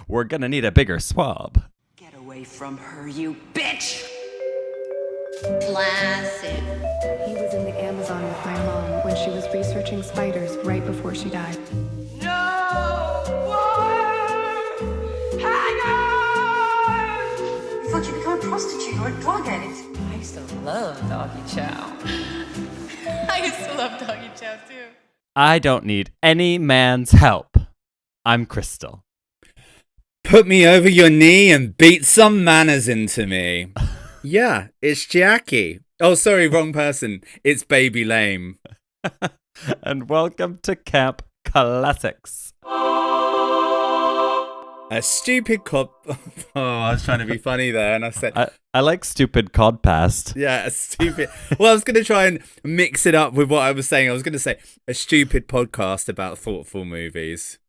We're gonna need a bigger swab. Get away from her, you bitch! Classic. He was in the Amazon with my mom when she was researching spiders right before she died. No more hangers! You thought you'd become a prostitute or a drug addict. I used to love doggy chow. I used to love doggy chow too. I don't need any man's help. I'm Crystal. Put me over your knee and beat some manners into me. Yeah, it's Jackie. Oh, sorry, wrong person. It's Baby Lame. And welcome to Camp Classics. A stupid cod... Oh, I was trying to be funny there, and I said... I like stupid codpast. Yeah, a stupid... Well, I was going to try and mix it up with what I was saying. I was going to say a stupid podcast about thoughtful movies.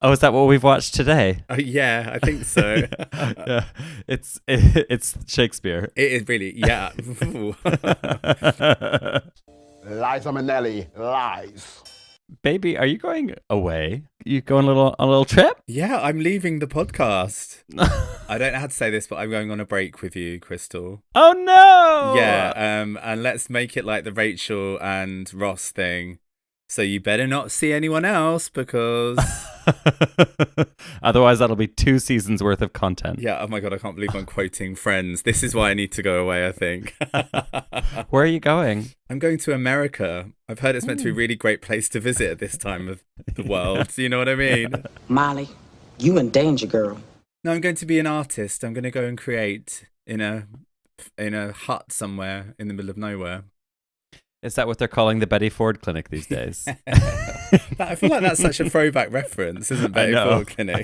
Oh, is that what we've watched today? Oh, yeah, I think so. Yeah, it's Shakespeare. It is really... Yeah. Liza Minnelli, lies. Baby, are you going away? You going on a little trip? Yeah, I'm leaving the podcast. I don't know how to say this, but I'm going on a break with you, Crystal. Oh no! Yeah, and let's make it like the Rachel and Ross thing. So you better not see anyone else because... Otherwise, that'll be 2 seasons worth of content. Yeah, oh my God, I can't believe I'm quoting Friends. This is why I need to go away, I think. Where are you going? I'm going to America. I've heard it's meant to be a really great place to visit at this time of the world. Do you know what I mean? Molly, you in danger, girl. No, I'm going to be an artist. I'm going to go and create in a hut somewhere in the middle of nowhere. Is that what they're calling the Betty Ford Clinic these days? I feel like that's such a throwback reference, isn't Betty Ford Clinic?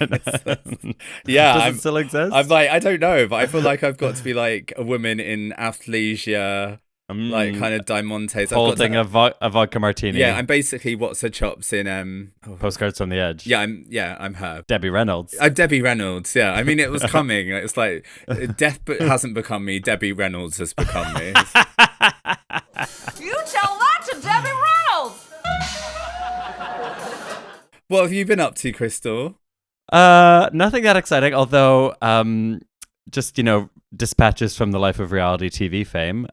Yeah. Does it still exist? I'm like, I don't know, but I feel like I've got to be like a woman in athleisure, like kind of diamantes. Holding a vodka martini. Yeah, I'm basically What's Her Chops in... Postcards from the Edge. Yeah, I'm her. Debbie Reynolds. I'm Debbie Reynolds, yeah. I mean, it was coming. It's like, death hasn't become me, Debbie Reynolds has become me. You tell that to Debbie Reynolds! What have you been up to, Crystal? Nothing that exciting, although just, dispatches from the Life of Reality TV fame.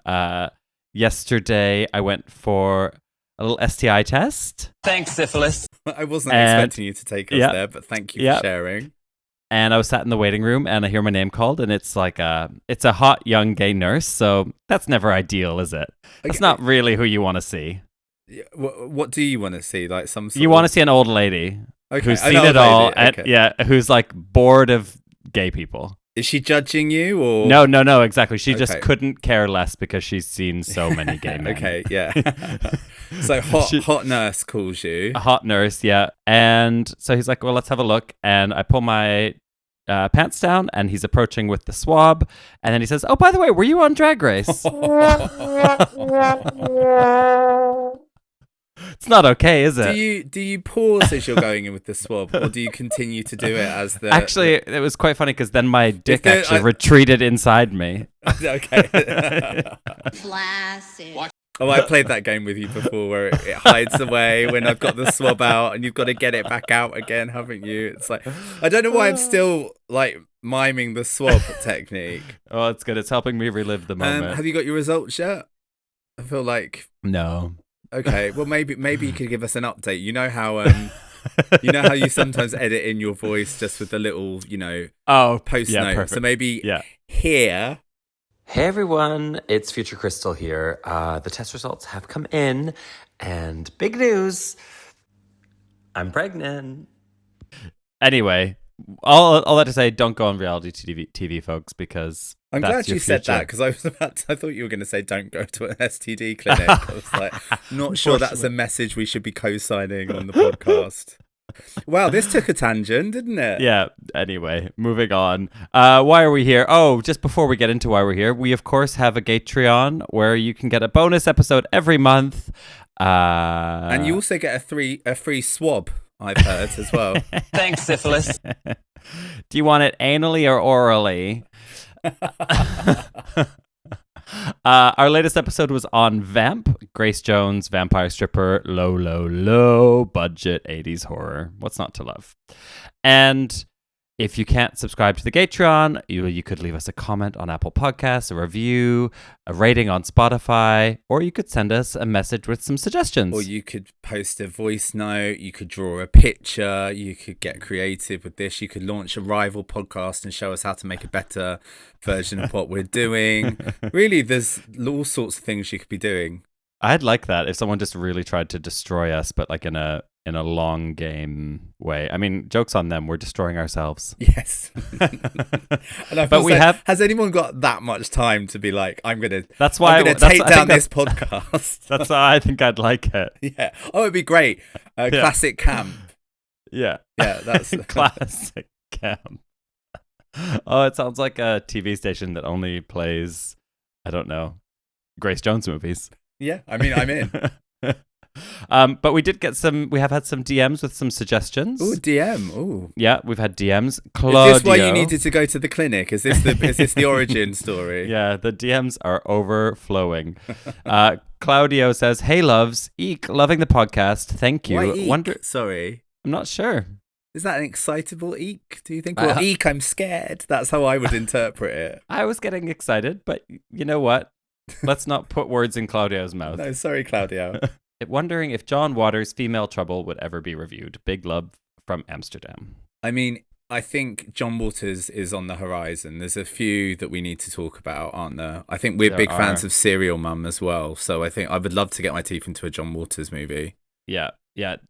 Yesterday, I went for a little STI test. Thanks, syphilis. I wasn't expecting you to take us there, but thank you for sharing. And I was sat in the waiting room, and I hear my name called, and it's like it's a hot young gay nurse. So that's never ideal, is it? That's not really who you want to see. What do you want to see? Like some sort you want to see an old lady who's seen it all, who's like bored of gay people. Is she judging you or No, exactly. She just couldn't care less because she's seen so many gay men. Okay, yeah. So hot nurse calls you. A hot nurse, yeah. And so he's like, well, let's have a look. And I pull my pants down, and he's approaching with the swab. And then he says, oh, by the way, were you on Drag Race? It's not okay, is it? Do you pause as you're going in with the swab, or do you continue to do it as the... Actually, it was quite funny because then my dick retreated inside me. Okay. Classic. Oh, I played that game with you before where it hides away when I've got the swab out and you've got to get it back out again, haven't you? It's like, I don't know why I'm still like miming the swab technique. Oh, it's good. It's helping me relive the moment. Have you got your results yet? I feel like... No. Okay, well maybe you could give us an update. You know how you sometimes edit in your voice just with the little, post note. Perfect. So maybe here. Hey everyone, it's Future Crystal here. The test results have come in, and big news, I'm pregnant. Anyway, all that to say, don't go on reality TV, folks, because I'm glad you said that, because I thought you were going to say don't go to an STD clinic. I was like, not sure that's a message we should be co-signing on the podcast. Wow, this took a tangent, didn't it? Yeah, anyway, moving on. Why are we here? Oh, just before we get into why we're here, we of course have a Gatreon where you can get a bonus episode every month. And you also get a free swab, I've heard, as well. Thanks, syphilis. Do you want it anally or orally? Our latest episode was on Vamp, Grace Jones, vampire stripper, low budget 80s horror. What's not to love? And If you can't subscribe to the Gatreon, you could leave us a comment on Apple Podcasts, a review, a rating on Spotify, or you could send us a message with some suggestions. Or you could post a voice note, you could draw a picture, you could get creative with this, you could launch a rival podcast and show us how to make a better version of what we're doing. Really, there's all sorts of things you could be doing. I'd like that if someone just really tried to destroy us, but like in a long game way. I mean, joke's on them. We're destroying ourselves. Yes. And I But has anyone got that much time to be like, I'm going to take down this podcast? That's why I think I'd like it. Yeah. Oh, it'd be great. Classic camp. Yeah. Yeah, that's classic camp. Oh, it sounds like a TV station that only plays, I don't know, Grace Jones movies. Yeah, I mean, I'm in. But we have had some DMs with some suggestions. Ooh, DM. Ooh. Yeah, we've had DMs. Claudio. Is this why you needed to go to the clinic? Is this the origin story? Yeah, the DMs are overflowing. Claudio says, "Hey loves, eek, loving the podcast. Thank you. Why eek? Sorry. I'm not sure. Is that an excitable eek? Do you think? Well, eek, I'm scared. That's how I would interpret it. I was getting excited, but you know what? Let's not put words in Claudio's mouth. No, sorry, Claudio. Wondering if John Waters' Female Trouble would ever be reviewed. Big love from Amsterdam. I mean, I think John Waters is on the horizon. There's a few that we need to talk about, aren't there? I think we're big fans of Serial Mum as well. So I think I would love to get my teeth into a John Waters movie. Yeah.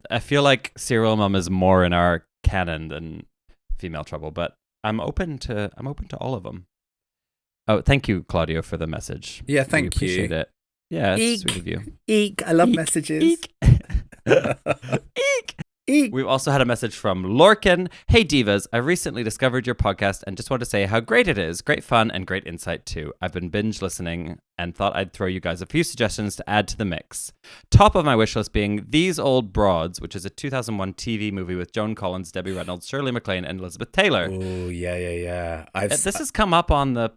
I feel like Serial Mum is more in our canon than Female Trouble, but I'm open to all of them. Oh, thank you, Claudio, for the message. Yeah, thank you. Appreciate it. Yeah, it's eek, sweet of you. Eek, I love messages. Eek. Eek. Eek. We've also had a message from Lorcan. Hey divas, I recently discovered your podcast and just want to say how great it is. Great fun and great insight too. I've been binge listening and thought I'd throw you guys a few suggestions to add to the mix. Top of my wish list being These Old Broads, which is a 2001 TV movie with Joan Collins, Debbie Reynolds, Shirley MacLaine, and Elizabeth Taylor. Oh, yeah. This has come up on the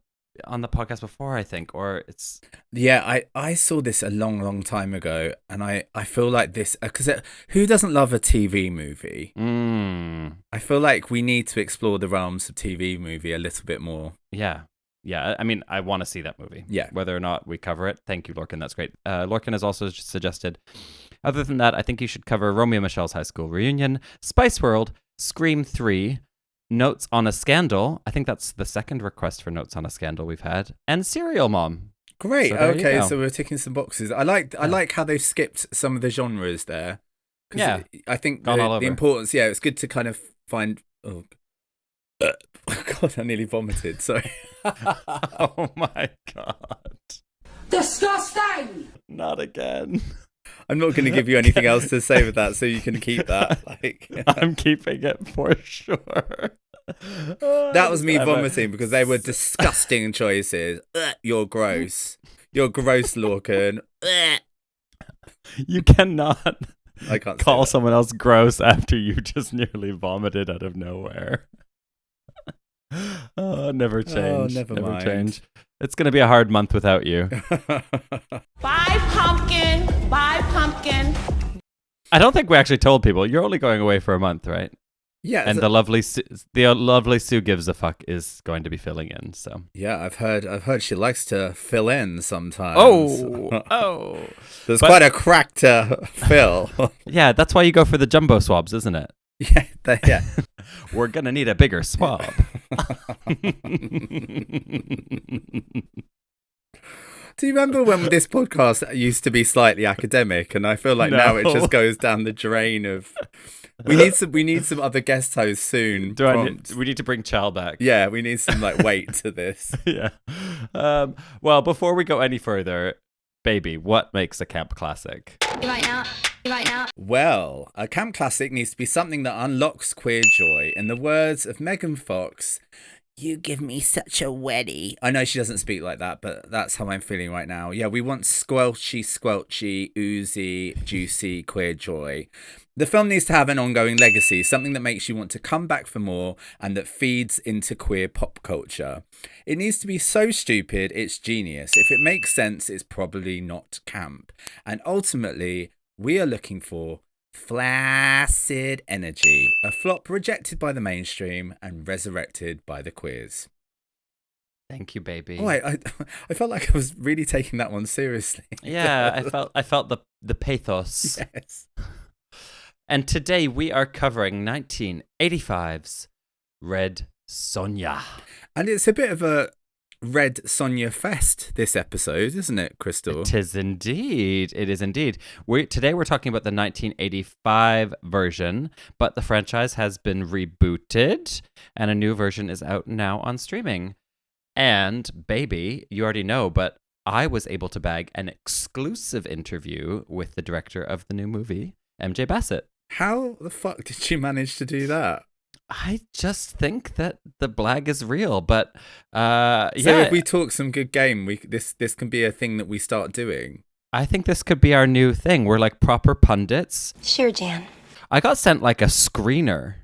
podcast before, I think, or it's... Yeah, I saw this a long time ago, and I feel like this, because who doesn't love a TV movie? I feel like we need to explore the realms of TV movie a little bit more. Yeah, I mean, I want to see that movie. Yeah. Whether or not we cover it. Thank you, Lorcan, that's great. Lorcan has also suggested, other than that, I think you should cover Romeo and Michelle's High School Reunion, Spice World, Scream 3, Notes on a Scandal. I think that's the second request for Notes on a Scandal we've had. And Serial Mom. Great. Okay, so we're ticking some boxes. I like how they've skipped some of the genres there. Yeah. I think the importance, it's good to kind of find... Oh, God, I nearly vomited. Sorry. Oh my God. Disgusting! Not again. I'm not going to give you anything else to say with that, so you can keep that. I'm keeping it for sure. That was me vomiting because they were disgusting choices. You're gross. You're gross, Lorcan. You cannot I can't call someone else gross after you just nearly vomited out of nowhere. Oh, never change. Oh, never mind. Change. It's going to be a hard month without you. Bye, pumpkin. Bye, pumpkin. I don't think we actually told people. You're only going away for a month, right? Yeah. And the lovely Sue Gives a Fuck is going to be filling in. So yeah, I've heard she likes to fill in sometimes. Oh. There's quite a crack to fill. Yeah, that's why you go for the jumbo swabs, isn't it? Yeah. We're gonna need a bigger swab. Do you remember when this podcast used to be slightly academic, and I feel like now it just goes down the drain of. We need some other guest hosts soon. We need to bring Chal back. Yeah, we need some weight to this. Yeah. Well, before we go any further, baby, what makes a camp classic? Right now. Well, a camp classic needs to be something that unlocks queer joy. In the words of Megan Fox, you give me such a weddy. I know she doesn't speak like that, but that's how I'm feeling right now. Yeah, we want squelchy, oozy, juicy queer joy. The film needs to have an ongoing legacy, something that makes you want to come back for more and that feeds into queer pop culture. It needs to be so stupid, it's genius. If it makes sense, it's probably not camp. And ultimately, we are looking for Flaccid Energy, a flop rejected by the mainstream and resurrected by the queers. Thank you, baby. Oh, I felt like I was really taking that one seriously. Yeah, I felt the pathos. Yes. And today we are covering 1985's Red Sonja. And it's a bit of a Red Sonja fest, this episode, isn't it, Crystal? It is indeed. It is indeed. Today we're talking about the 1985 version, but the franchise has been rebooted and a new version is out now on streaming. And baby, you already know, but I was able to bag an exclusive interview with the director of the new movie, MJ Bassett. How the fuck did you manage to do that? I just think that the blag is real, but So if we talk some good game, this can be a thing that we start doing. I think this could be our new thing. We're like proper pundits. Sure, Jan. I got sent like a screener.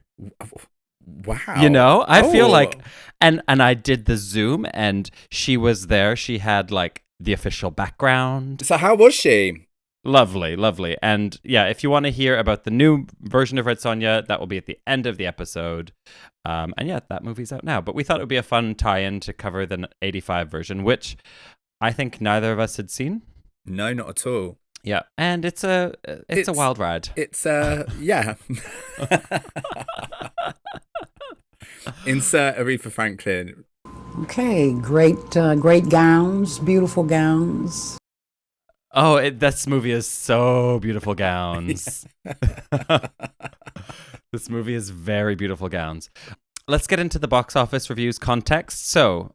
Wow. You know, I feel like, and I did the Zoom and she was there. She had like the official background. So how was she? Lovely, lovely. And yeah, if you want to hear about the new version of Red Sonja, that will be at the end of the episode. And yeah, that movie's out now. But we thought it would be a fun tie-in to cover the 85 version, which I think neither of us had seen. No, not at all. Yeah, and it's a wild ride. It's yeah. Insert Aretha Franklin. Okay, great gowns, beautiful gowns. Oh, this movie is so beautiful gowns. This movie is very beautiful gowns. Let's get into the box office reviews context. So,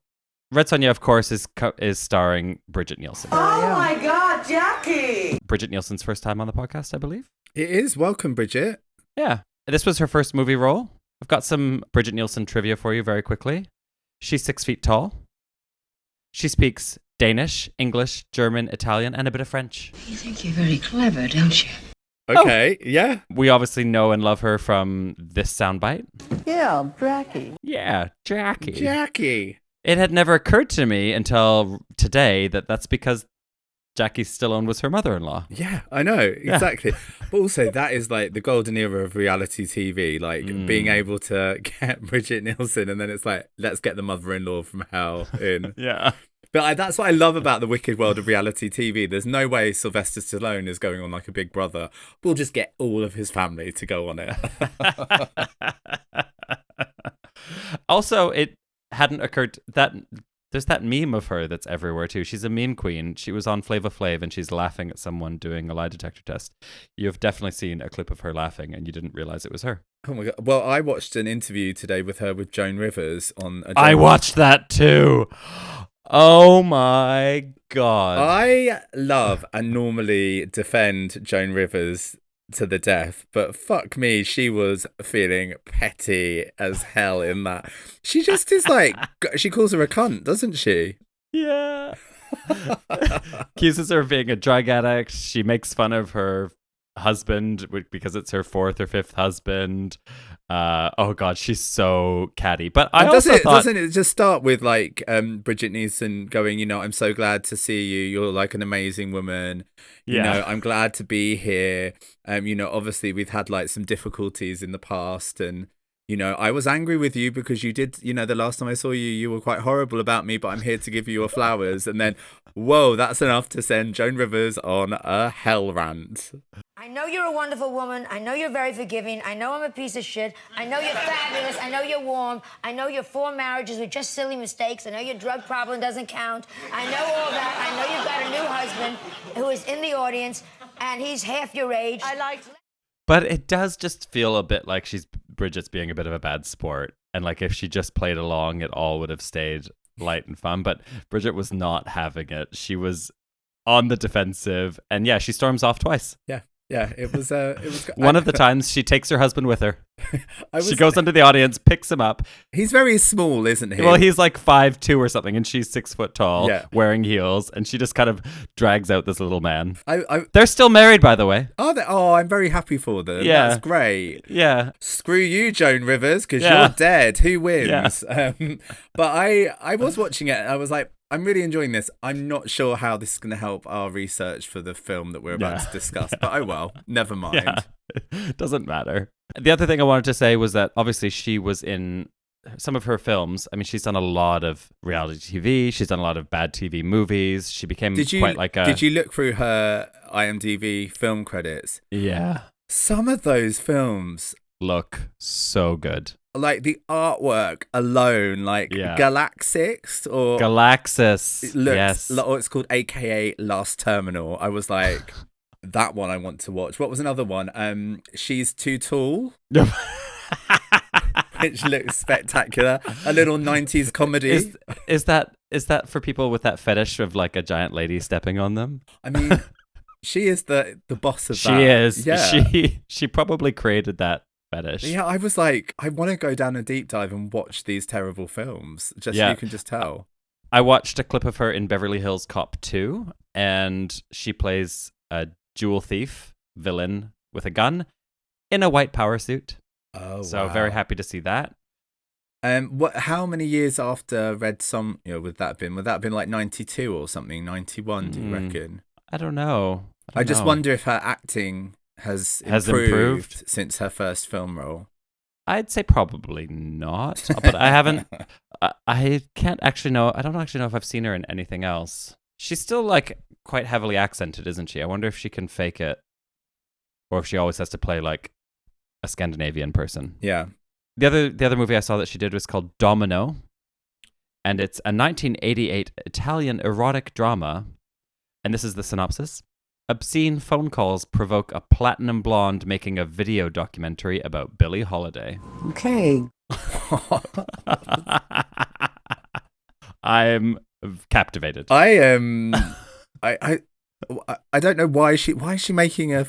Red Sonja, of course, is starring Brigitte Nielsen. Oh my God, Jackie! Brigitte Nielsen's first time on the podcast, I believe. It is. Welcome, Brigitte. Yeah. This was her first movie role. I've got some Brigitte Nielsen trivia for you very quickly. She's 6 feet tall. She speaks Danish, English, German, Italian, and a bit of French. You think you're very clever, don't you? Okay, yeah. We obviously know and love her from this soundbite. Yeah, Jackie. Yeah, Jackie. Jackie. It had never occurred to me until today that that's because Jackie Stallone was her mother-in-law. Yeah, I know, exactly. But also, that is like the golden era of reality TV, like being able to get Brigitte Nielsen and then it's like, let's get the mother-in-law from hell in. Yeah. But that's what I love about the wicked world of reality TV. There's no way Sylvester Stallone is going on like a Big Brother. We'll just get all of his family to go on it. Also, it hadn't occurred that there's that meme of her that's everywhere too. She's a meme queen. She was on Flava Flav and she's laughing at someone doing a lie detector test. You've definitely seen a clip of her laughing and you didn't realize it was her. Oh my God. Well, I watched an interview today with her with Joan Rivers on... I watched that too. Oh my God. I love and normally defend Joan Rivers to the death, but fuck me, she was feeling petty as hell in that. She just is like, she calls her a cunt, doesn't she? Yeah. Accuses her of being a drug addict. She makes fun of her husband because it's her fourth or fifth husband. Oh God, she's so catty. But I also thought... Doesn't it just start with like Brigitte Nielsen going, you know, I'm so glad to see you. You're like an amazing woman. You know, I'm glad to be here. You know, obviously we've had like some difficulties in the past and, you know, I was angry with you because you did, you know, the last time I saw you, you were quite horrible about me, but I'm here to give you your flowers. And then, whoa, that's enough to send Joan Rivers on a hell rant. I know you're a wonderful woman. I know you're very forgiving. I know I'm a piece of shit. I know you're fabulous. I know you're warm. I know your 4 marriages were just silly mistakes. I know your drug problem doesn't count. I know all that. I know you've got a new husband who is in the audience, and he's half your age. But it does just feel a bit like Bridget's being a bit of a bad sport. And like if she just played along, it all would have stayed light and fun. But Bridget was not having it. She on the defensive. And yeah, she storms off twice. Yeah. Yeah, it was one of the times she takes her husband with her. She goes into the audience, picks him up. He's very small, isn't he? Well, he's like 5'2" or something, and she's 6 foot tall, wearing heels, and she just kind of drags out this little man. They're still married, by the way. Are they? Oh, I'm very happy for them. Yeah. That's great. Yeah. Screw you, Joan Rivers, because you're dead. Who wins? Yeah. But I was watching it, and I was like, I'm really enjoying this. I'm not sure how this is going to help our research for the film that we're about to discuss, but oh well, never mind. Doesn't matter. The other thing I wanted to say was that obviously she was in some of her films. I mean, she's done a lot of reality TV. She's done a lot of bad TV movies. She became quite like a... Did you look through her IMDb film credits? Yeah. Some of those films look so good. Like the artwork alone, like Galaxix or Galaxis. It looks, yes. Or it's called AKA Last Terminal. I was like, that one I want to watch. What was another one? She's Too Tall. Which looks spectacular. A little 90s comedy. Is that for people with that fetish of like a giant lady stepping on them? I mean, she is the boss of that. She is. Yeah. She probably created that fetish. Yeah, I was like, I want to go down a deep dive and watch these terrible films. So you can just tell. I watched a clip of her in Beverly Hills Cop 2, and she plays a jewel thief villain with a gun in a white power suit. Oh, so wow. Very happy to see that. How many years after Red Sonja would that have been? Would that have been like 92 or something? 91, do you reckon? I don't know. I just wonder if her acting has improved since her first film role. I'd say probably not, but I haven't. I can't actually know. I don't actually know if I've seen her in anything else. She's still like quite heavily accented, isn't she? I wonder if she can fake it, or if she always has to play like a Scandinavian person. Yeah. The other movie I saw that she did was called Domino, and it's a 1988 Italian erotic drama. And this is the synopsis. Obscene phone calls provoke a platinum blonde making a video documentary about Billie Holiday. Okay. I'm captivated. I am. I don't know why is she making a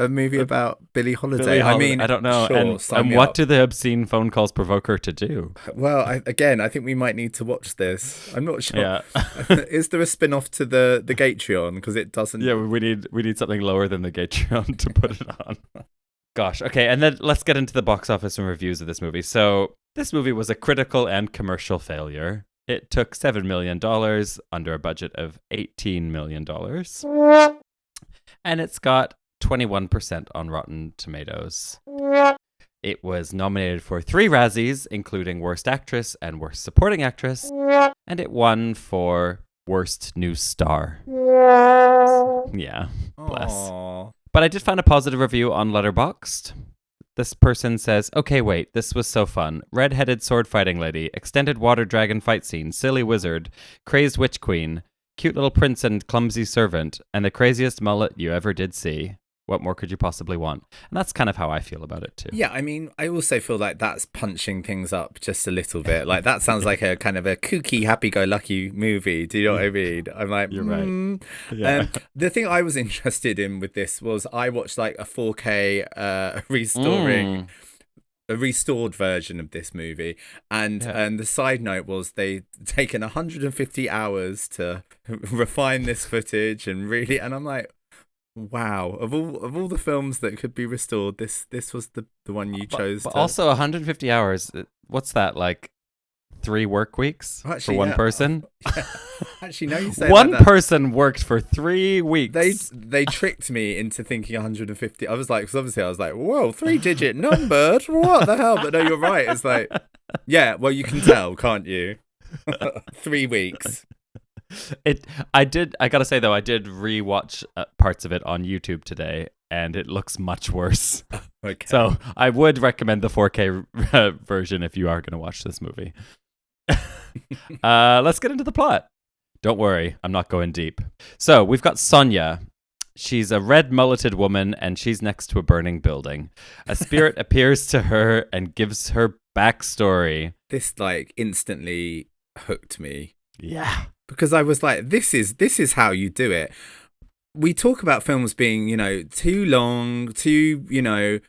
movie about Billie Holiday. I mean, I don't know. Sure, and what do the obscene phone calls provoke her to do? Well, I think we might need to watch this. I'm not sure. Yeah. Is there a spin-off to the Gatreon? Because it doesn't. Yeah, we need something lower than the Gatreon to put it on. Gosh. Okay, and then let's get into the box office and reviews of this movie. So this movie was a critical and commercial failure. It took $7 million under a budget of $18 million. And it's got 21% on Rotten Tomatoes. It was nominated for 3 Razzies, including Worst Actress and Worst Supporting Actress, and it won for Worst New Star. Yeah, bless. Aww. But I did find a positive review on Letterboxd. This person says, okay, wait, this was so fun. Red-headed sword fighting lady, extended water dragon fight scene, silly wizard, crazed witch queen, cute little prince and clumsy servant, and the craziest mullet you ever did see. What more could you possibly want? And that's kind of how I feel about it too. Yeah, I mean, I also feel like that's punching things up just a little bit. Like that sounds like a kind of a kooky, happy-go-lucky movie. Do you know what I mean? I'm like, you're right. Yeah. The thing I was interested in with this was I watched like a 4K restoring. A restored version of this movie, and the side note was they'd taken 150 hours to refine this footage and I'm like, wow, of all the films that could be restored, this was the one you chose. But also 150 hours. What's that, like 3 work weeks for one person? Actually, no, you say one like that. person worked for 3 weeks. They tricked me into thinking 150. I was like, because obviously I was like, whoa, 3-digit number, what the hell? But no, you're right. It's like, yeah, well, you can tell, can't you? 3 weeks. I gotta say though, I did rewatch parts of it on YouTube today, and it looks much worse. Okay. So I would recommend the 4K version if you are going to watch this movie. Let's get into the plot. Don't worry, I'm not going deep. So we've got Sonja. She's a red mulleted woman, and she's next to a burning building. A spirit appears to her and gives her backstory. This like instantly hooked me. Yeah. Because I was like, this is how you do it. We talk about films being, too long, too,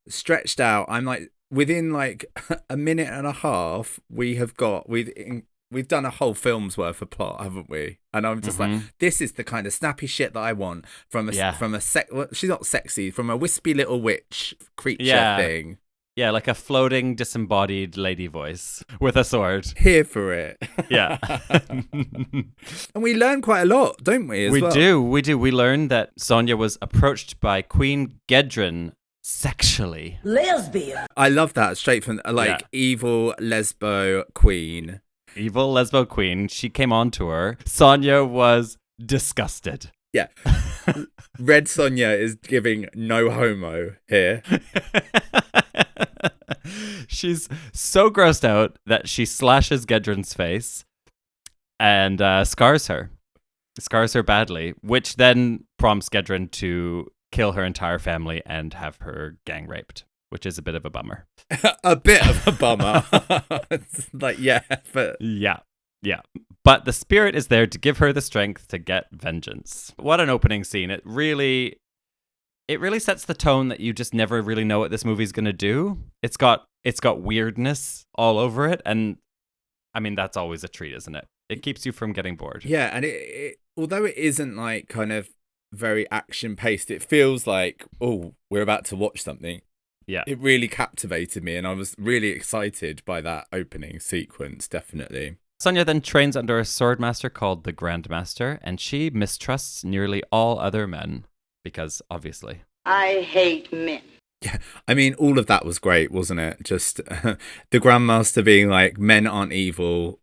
stretched out. I'm like, within like a minute and a half, we've done a whole film's worth of plot, haven't we? And I'm just like, this is the kind of snappy shit that I want from she's not sexy, from a wispy little witch creature thing. Yeah, like a floating, disembodied lady voice with a sword. Here for it. Yeah. And we learn quite a lot, don't we? We do. We learn that Sonja was approached by Queen Gedren sexually. Lesbian. I love that. Straight from, evil lesbo queen. Evil lesbo queen. She came on to her. Sonja was disgusted. Yeah. Red Sonja is giving no homo here. She's so grossed out that she slashes Gedren's face and scars her badly, which then prompts Gedren to kill her entire family and have her gang raped, which is a bit of a bummer. A bit of a bummer. It's like, yeah, but... Yeah. But the spirit is there to give her the strength to get vengeance. What an opening scene. It really sets the tone that you just never really know what this movie's going to do. It's got weirdness all over it. And I mean, that's always a treat, isn't it? It keeps you from getting bored. Yeah. And it although it isn't like kind of very action paced, it feels like, oh, we're about to watch something. Yeah. It really captivated me. And I was really excited by that opening sequence, definitely. Sonja then trains under a swordmaster called the Grandmaster, and she mistrusts nearly all other men, because obviously. I hate men. Yeah, I mean, all of that was great, wasn't it? Just the Grandmaster being like, men aren't evil,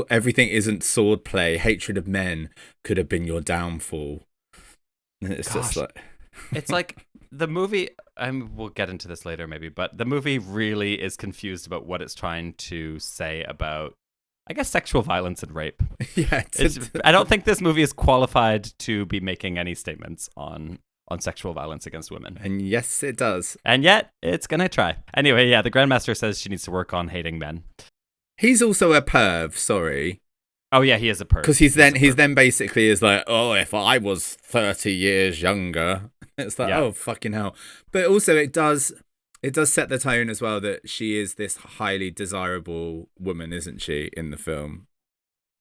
everything isn't swordplay, hatred of men could have been your downfall. It's just like... It's like the movie, we'll get into this later maybe, but the movie really is confused about what it's trying to say about, I guess, sexual violence and rape. Yeah, I don't think this movie is qualified to be making any statements on sexual violence against women. And yes, it does. And yet, it's going to try. Anyway, yeah, the Grandmaster says she needs to work on hating men. He's also a perv, sorry. Oh, yeah, he is a perv. Because he's then basically is like, oh, if I was 30 years younger. It's like, oh, fucking hell. But also it does set the tone as well that she is this highly desirable woman, isn't she, in the film?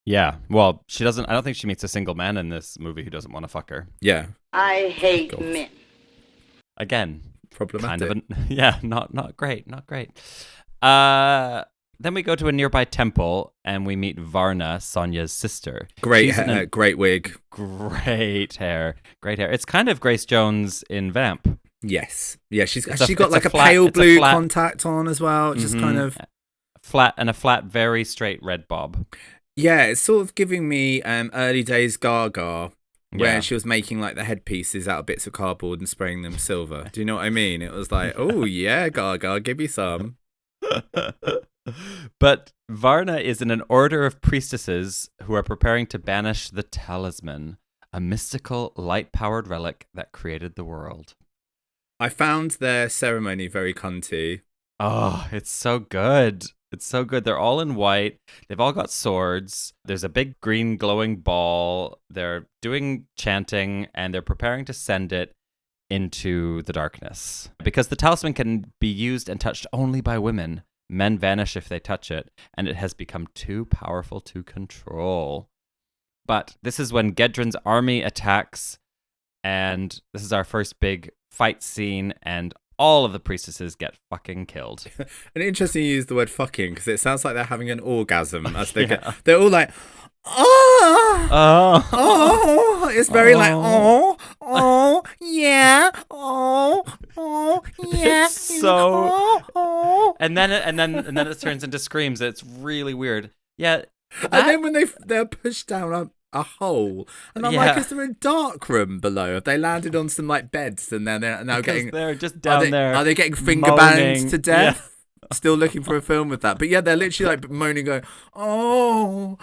Yeah. Well, I don't think she meets a single man in this movie who doesn't want to fuck her. Yeah. I hate men. Again. Problematic. Not great. Then we go to a nearby temple and we meet Varna, Sonja's sister. Great hair, great wig. Great hair. It's kind of Grace Jones in Vamp. Yes. Yeah, she's got like a pale blue contact on as well. Just kind of flat, very straight red bob. Yeah, it's sort of giving me early days Gaga, where she was making like the headpieces out of bits of cardboard and spraying them silver. Do you know what I mean? It was like, oh yeah, Gaga, give me some. But Varna is in an order of priestesses who are preparing to banish the talisman, a mystical light-powered relic that created the world. I found their ceremony very cunty. Oh, it's so good. It's so good. They're all in white. They've all got swords. There's a big green glowing ball. They're doing chanting and they're preparing to send it into the darkness. Because the talisman can be used and touched only by women. Men vanish if they touch it, and it has become too powerful to control. But this is when Gedren's army attacks, and this is our first big fight scene, and all of the priestesses get fucking killed. And interesting you use the word fucking, because it sounds like they're having an orgasm as they they're all like, oh, it's very like, yeah, yeah. So, and then it turns into screams. It's really weird. Yeah. And then when they're pushed down a hole, and I'm like, is there a dark room below? Have they landed on some like beds, and then they're now they're just down there. Are they getting finger banged to death? Yeah. Still looking for a film with that, but yeah, they're literally like moaning, going, "Oh."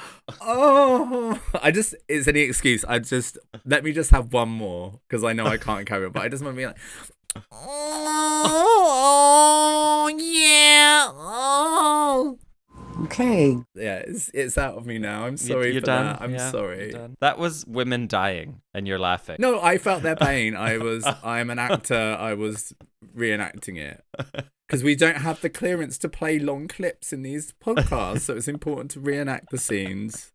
It's any excuse. Let me just have one more because I know I can't carry it, but I just want to be like, "Oh yeah, oh." Okay. Yeah, it's out of me now. I'm sorry for done. that. I'm sorry. That was women dying, and you're laughing. No, I felt their pain. I'm an actor. I was reenacting it. Because we don't have the clearance to play long clips in these podcasts, so it's important to reenact the scenes.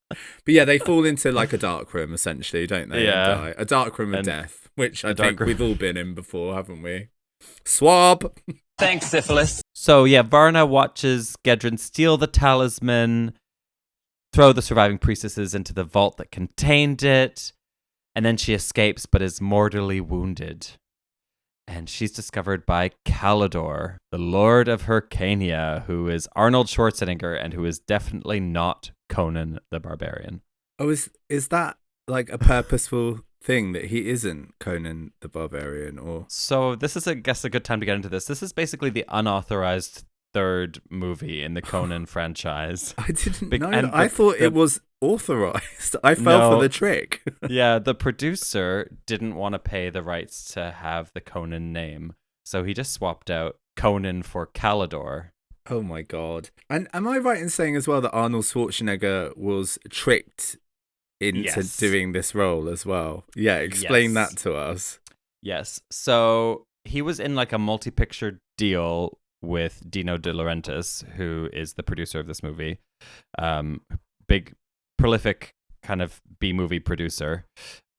But yeah, they fall into like a dark room, essentially, don't they? Yeah. And die. A dark room of death, which I think we've all been in before, haven't we? Swab! Thanks, syphilis. So yeah, Varna watches Gedren steal the talisman, throw the surviving priestesses into the vault that contained it, and then she escapes but is mortally wounded. And she's discovered by Calidor, the Lord of Hyrcania, who is Arnold Schwarzenegger and who is definitely not Conan the Barbarian. Oh, is that like a purposeful thing that he isn't Conan the Barbarian? Or So this is, I guess, a good time to get into this. This is basically the unauthorized third movie in the Conan franchise. I didn't know. and I thought it was authorized. I fell for the trick. Yeah, the producer didn't want to pay the rights to have the Conan name, so he just swapped out Conan for Calidor. Oh my god. And am I right in saying as well that Arnold Schwarzenegger was tricked into doing this role as well? Yeah, explain that to us. Yes. So he was in like a multi-picture deal with Dino De Laurentiis, who is the producer of this movie. Big, prolific kind of B-movie producer.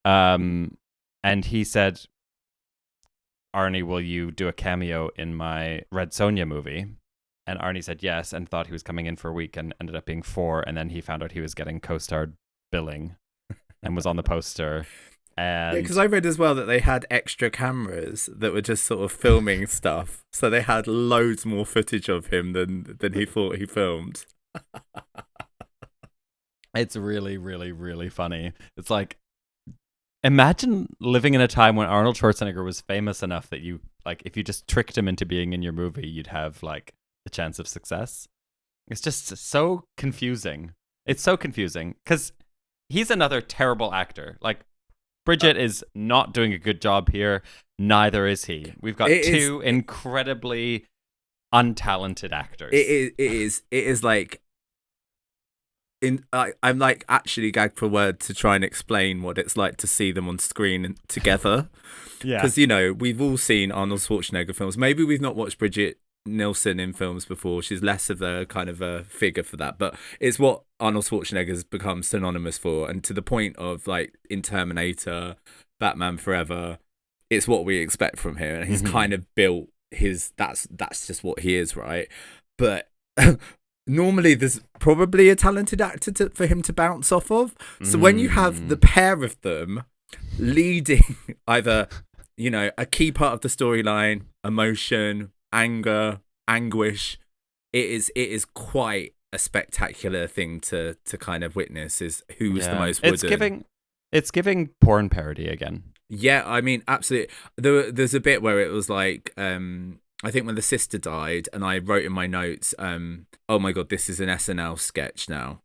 And he said, Arnie, will you do a cameo in my Red Sonja movie? And Arnie said yes, and thought he was coming in for a week, and ended up being 4. And then he found out he was getting co-star billing and was on the poster. And because I read as well that they had extra cameras that were just sort of filming stuff, so they had loads more footage of him than he thought he filmed. It's really, really, really funny. It's like, imagine living in a time when Arnold Schwarzenegger was famous enough that you, like, if you just tricked him into being in your movie, you'd have like the chance of success. It's just so confusing. It's so confusing because he's another terrible actor. Like, Brigitte is not doing a good job here. Neither is he. We've got two incredibly untalented actors. It is like, I'm like actually gagged for word to try and explain what it's like to see them on screen together. Yeah. Because, you know, we've all seen Arnold Schwarzenegger films. Maybe we've not watched Brigitte Nielsen in films before. She's less of a kind of a figure for that, but it's what Arnold Schwarzenegger's become synonymous for, and to the point of like in Terminator, Batman Forever, it's what we expect from him, and he's kind of built his that's just what he is, right? But normally there's probably a talented actor for him to bounce off of. So when you have the pair of them leading either, you know, a key part of the storyline, emotion, anger, anguish, it is quite a spectacular thing to kind of witness, is who's the most wooden. It's giving porn parody again. Yeah, I mean, absolutely. There's a bit where it was like, I think when the sister died, and I wrote in my notes, oh my god, this is an SNL sketch now,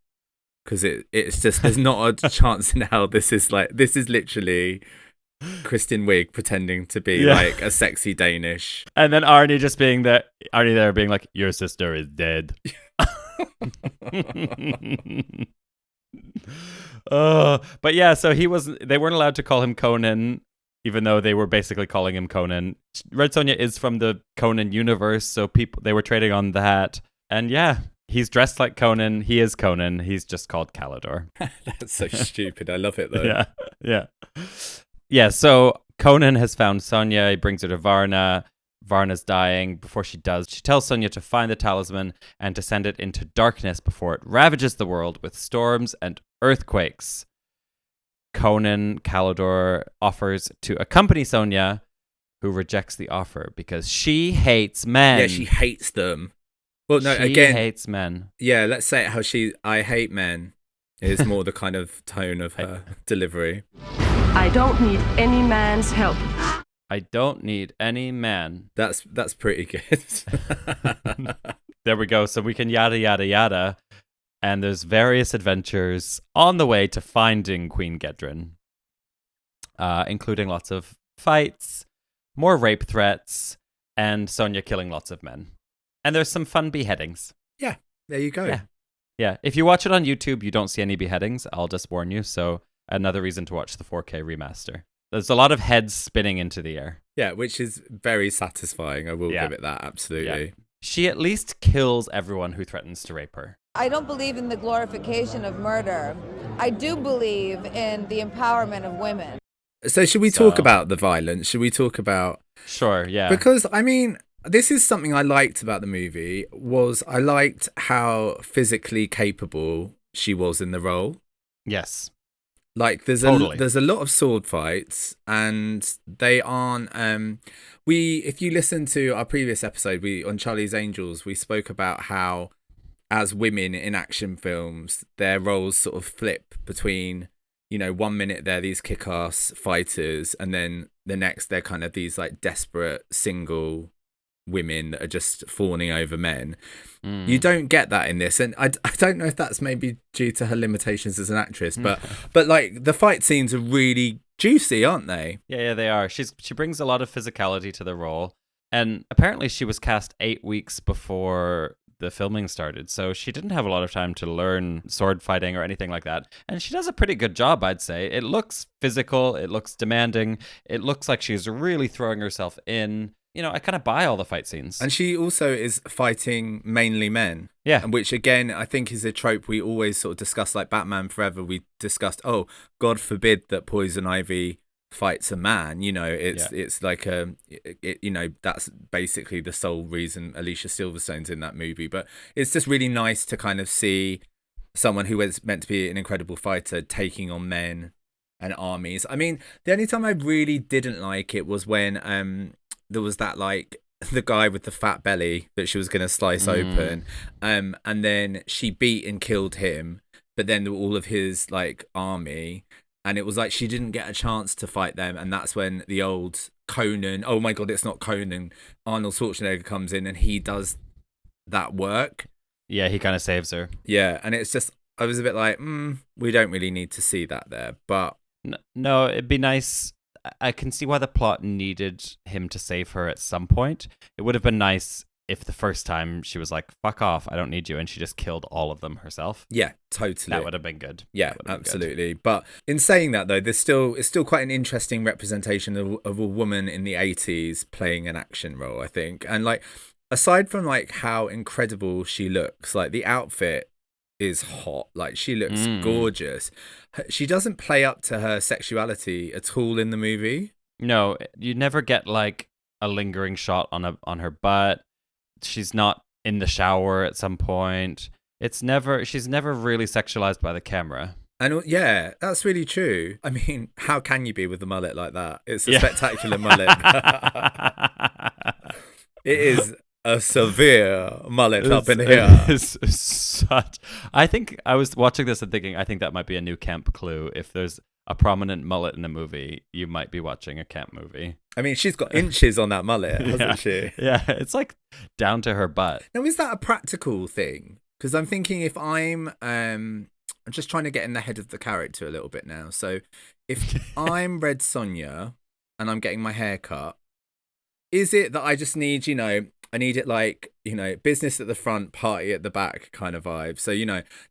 because it's just, there's not a chance in hell this is literally Kristen Wiig pretending to be like a sexy Danish, and then Arnie there being like, your sister is dead. But yeah, so they weren't allowed to call him Conan, even though they were basically calling him Conan. Red Sonja is from the Conan universe, so they were trading on that. And yeah, he's dressed like Conan. He is Conan. He's just called Calidor. That's so stupid. I love it though. Yeah, so Conan has found Sonja. He brings her to Varna. Varna's dying. Before she does, she tells Sonja to find the talisman and to send it into darkness before it ravages the world with storms and earthquakes. Conan, Calidor, offers to accompany Sonja, who rejects the offer because she hates men. Yeah, she hates them. Well, no, she hates men. Yeah, let's say it how I hate men is more the kind of tone of her delivery. I don't need any man's help. I don't need any man. That's pretty good. There we go. So we can yada, yada, yada. And there's various adventures on the way to finding Queen Gedrin, including lots of fights, more rape threats, and Sonja killing lots of men. And there's some fun beheadings. Yeah, there you go. Yeah. If you watch it on YouTube, you don't see any beheadings. I'll just warn you. So another reason to watch the 4K remaster. There's a lot of heads spinning into the air. Yeah, which is very satisfying. I will give it that, absolutely. Yeah. She at least kills everyone who threatens to rape her. I don't believe in the glorification of murder. I do believe in the empowerment of women. So should we talk about the violence? Should we talk about... Sure, yeah. Because, I mean, this is something I liked about the movie, was I liked how physically capable she was in the role. Yes. Like there's a lot of sword fights, and they aren't. If you listen to our previous episode, on Charlie's Angels, we spoke about how, as women in action films, their roles sort of flip between, 1 minute they're these kick-ass fighters, and then the next they're kind of these like desperate single women that are just fawning over men. You don't get that in this, and I don't know if that's maybe due to her limitations as an actress, but like the fight scenes are really juicy, aren't they? Yeah, they are. She brings a lot of physicality to the role, and apparently she was cast 8 weeks before the filming started, so she didn't have a lot of time to learn sword fighting or anything like that, and she does a pretty good job, I'd say. It looks physical, it looks demanding, it looks like she's really throwing herself in. I kind of buy all the fight scenes. And she also is fighting mainly men. Yeah. Which, again, I think is a trope we always sort of discuss, like Batman Forever. We discussed, God forbid that Poison Ivy fights a man. It's like that's basically the sole reason Alicia Silverstone's in that movie. But it's just really nice to kind of see someone who is meant to be an incredible fighter taking on men and armies. I mean, the only time I really didn't like it was when there was that, like, the guy with the fat belly that she was going to slice open, and then she beat and killed him, but then all of his, like, army, and it was like she didn't get a chance to fight them, and that's when the old Conan, oh my god, it's not Conan, Arnold Schwarzenegger comes in and he does that work. Yeah, he kind of saves her. Yeah, and it's just, I was a bit like, we don't really need to see that there, but... No, it'd be nice... I can see why the plot needed him to save her at some point. It would have been nice if the first time she was like, fuck off, I don't need you, and she just killed all of them herself. Yeah, totally. That would have been good. Yeah, absolutely. Good. But in saying that, though, it's still quite an interesting representation of a woman in the 80s playing an action role, I think. And like, aside from like how incredible she looks, like the outfit is hot, like she looks gorgeous. She doesn't play up to her sexuality at all in the movie. No, you never get like a lingering shot on her butt. She's not in the shower at some point. She's never really sexualized by the camera. And yeah, that's really true. I mean, how can you be with a mullet like that? It's a spectacular mullet. It is a severe mullet up in here. I think I was watching this and thinking, I think that might be a new camp clue. If there's a prominent mullet in a movie, you might be watching a camp movie. I mean, she's got inches on that mullet, hasn't she? Yeah, it's like down to her butt. Now, is that a practical thing? Because I'm thinking if I'm just trying to get in the head of the character a little bit now. So if I'm Red Sonja and I'm getting my hair cut, is it that I just need, I need it like, business at the front, party at the back kind of vibe. So,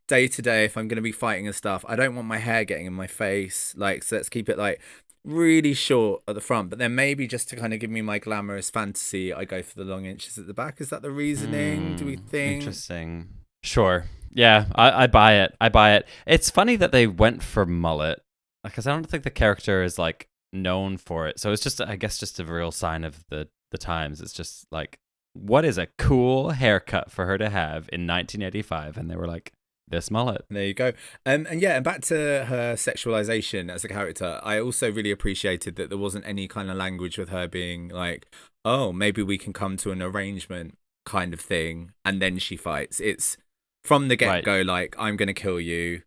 day to day, if I'm going to be fighting and stuff, I don't want my hair getting in my face. Like, so let's keep it like really short at the front. But then maybe just to kind of give me my glamorous fantasy, I go for the long inches at the back. Is that the reasoning? Do we think? Interesting. Sure. Yeah, I buy it. It's funny that they went for mullet, because I don't think the character is like known for it. So it's just, I guess, just a real sign of the times. It's just like, what is a cool haircut for her to have in 1985? And they were like, this mullet. There you go. And back to her sexualization as a character, I also really appreciated that there wasn't any kind of language with her being like, oh, maybe we can come to an arrangement kind of thing, and then she fights. It's from the get-go, like, I'm going to kill you.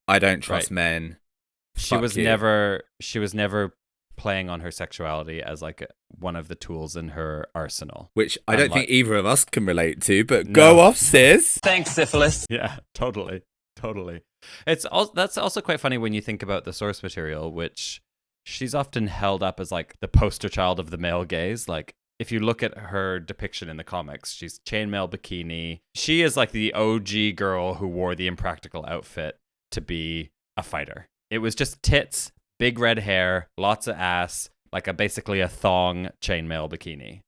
I don't trust men. She was never playing on her sexuality as like one of the tools in her arsenal, which I don't think either of us can relate to, but go off, sis. Thanks, syphilis. Yeah, totally. That's also quite funny when you think about the source material, which she's often held up as like the poster child of the male gaze. Like, if you look at her depiction in the comics, she's chainmail bikini. She is like the OG girl who wore the impractical outfit to be a fighter. It was just tits, big red hair, lots of ass, like basically a thong chainmail bikini.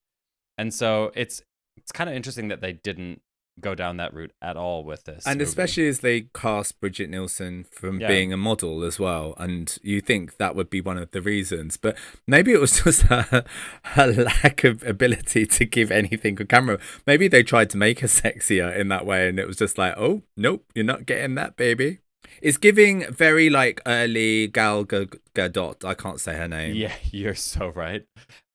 And so it's kind of interesting that they didn't go down that route at all with this. And movie. Especially as they cast Brigitte Nielsen from being a model as well. And you think that would be one of the reasons. But maybe it was just her lack of ability to give anything on camera. Maybe they tried to make her sexier in that way. And it was just like, oh, nope, you're not getting that, baby. It's giving very like early Gal Gadot. I can't say her name. Yeah, you're so right.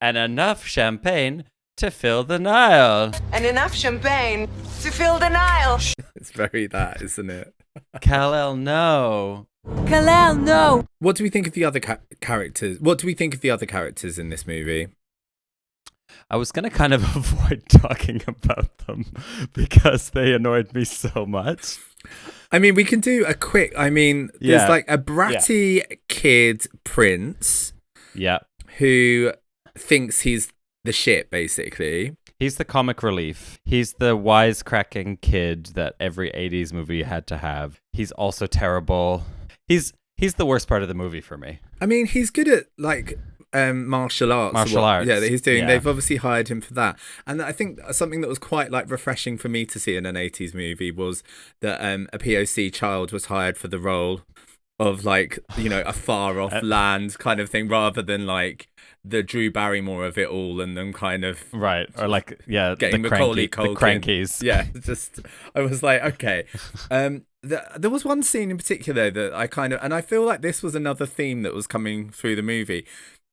And enough champagne to fill the Nile. And enough champagne to fill the Nile. It's very that, isn't it? Kal-El, no. Kal-El, no. What do we think of the other characters? What do we think of the other characters in this movie? I was going to kind of avoid talking about them because they annoyed me so much. I mean, we can do a quick... I mean, there's like a bratty kid prince who thinks he's the shit, basically. He's the comic relief. He's the wisecracking kid that every 80s movie had to have. He's also terrible. He's the worst part of the movie for me. I mean, he's good at, like... martial arts. Yeah, that he's doing. Yeah. They've obviously hired him for that. And I think something that was quite like refreshing for me to see in an 80s movie was that a POC child was hired for the role of like, you know, a far off land kind of thing, rather than like the Drew Barrymore of it all and them kind of or like getting Macaulay Culkin. The crankies. Yeah, just I was like, okay. There was one scene in particular that I kind of, and I feel like this was another theme that was coming through the movie.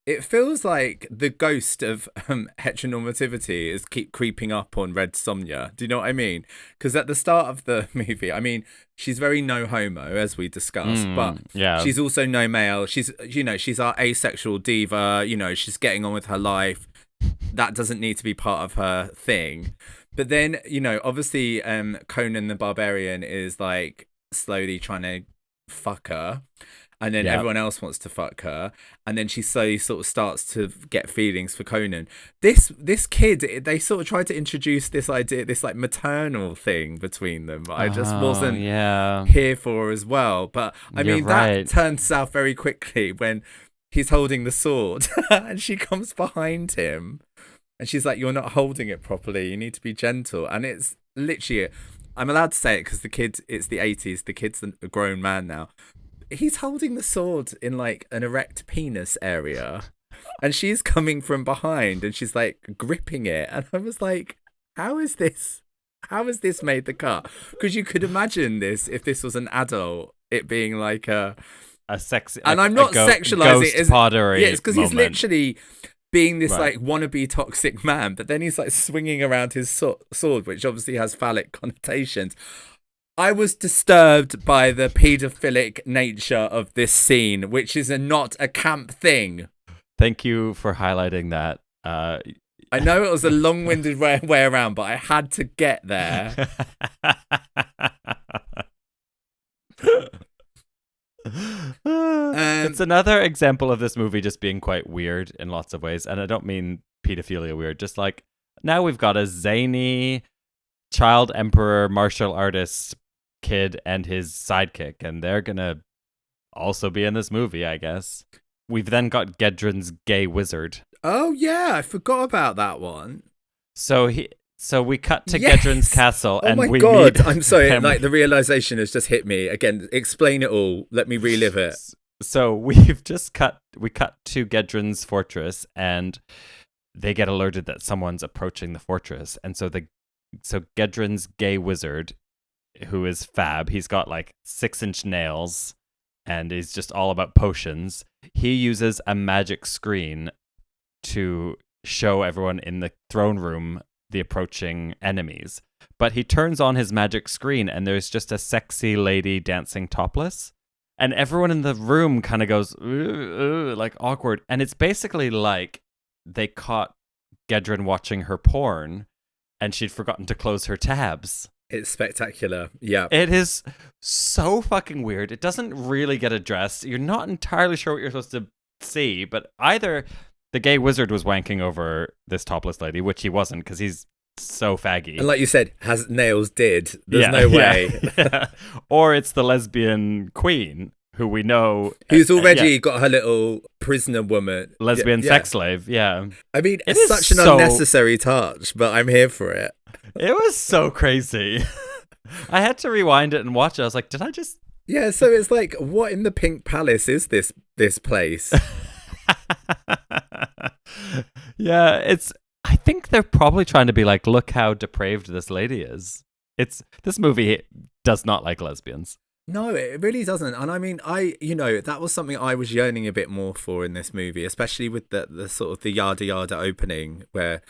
It feels like the ghost of heteronormativity is keep creeping up on Red Sonja. Do you know what I mean? Because at the start of the movie, I mean, she's very no homo, as we discussed, but she's also no male. She's, you know, she's our asexual diva. You know, she's getting on with her life. That doesn't need to be part of her thing. But then, you know, obviously, Conan the Barbarian is like slowly trying to fuck her. And then everyone else wants to fuck her. And then she slowly sort of starts to get feelings for Conan. This kid, they sort of tried to introduce this idea, this like maternal thing between them. But I just wasn't here for as well. But I mean, that turns south very quickly when he's holding the sword and she comes behind him. And she's like, you're not holding it properly. You need to be gentle. And it's literally, I'm allowed to say it because the kid, it's the 80s. The kid's a grown man now. He's holding the sword in like an erect penis area and she's coming from behind and she's like gripping it. And I was like, how is this made the cut? Because you could imagine this if this was an adult, it being like a sexy, and I'm not sexualizing it. Pottery. Yeah, it's because he's literally being this like wannabe toxic man, but then he's like swinging around his sword, which obviously has phallic connotations. I was disturbed by the paedophilic nature of this scene, which is not a camp thing. Thank you for highlighting that. I know it was a long-winded way around, but I had to get there. It's another example of this movie just being quite weird in lots of ways. And I don't mean pedophilia weird, just like now we've got a zany child emperor martial artist kid and his sidekick, and they're gonna also be in this movie, I guess. We've then got Gedron's gay wizard. Oh yeah, I forgot about that one. So we cut to Gedron's castle, and my we god, meet I'm sorry, him. like the realization has just hit me again. Explain it all. Let me relive it. So we cut to Gedron's fortress, and they get alerted that someone's approaching the fortress, and so Gedron's gay wizard, who is fab, he's got like 6-inch nails and he's just all about potions. He uses a magic screen to show everyone in the throne room the approaching enemies. But he turns on his magic screen and there's just a sexy lady dancing topless. And everyone in the room kind of goes, like awkward. And it's basically like they caught Gedron watching her porn and she'd forgotten to close her tabs. It's spectacular. Yeah. It is so fucking weird. It doesn't really get addressed. You're not entirely sure what you're supposed to see, but either the gay wizard was wanking over this topless lady, which he wasn't because he's so faggy. And like you said, has nails did. There's no way. Yeah. Or it's the lesbian queen who we know. Who's already got her little prisoner woman. Lesbian sex slave, yeah. I mean, it's such an unnecessary touch, but I'm here for it. It was so crazy. I had to rewind it and watch it. I was like, did I just... Yeah, so it's like, what in the Pink Palace is this place? Yeah, I think they're probably trying to be like, look how depraved this lady is. This movie does not like lesbians. No, it really doesn't. And I mean, that was something I was yearning a bit more for in this movie, especially with the sort of the yada yada opening where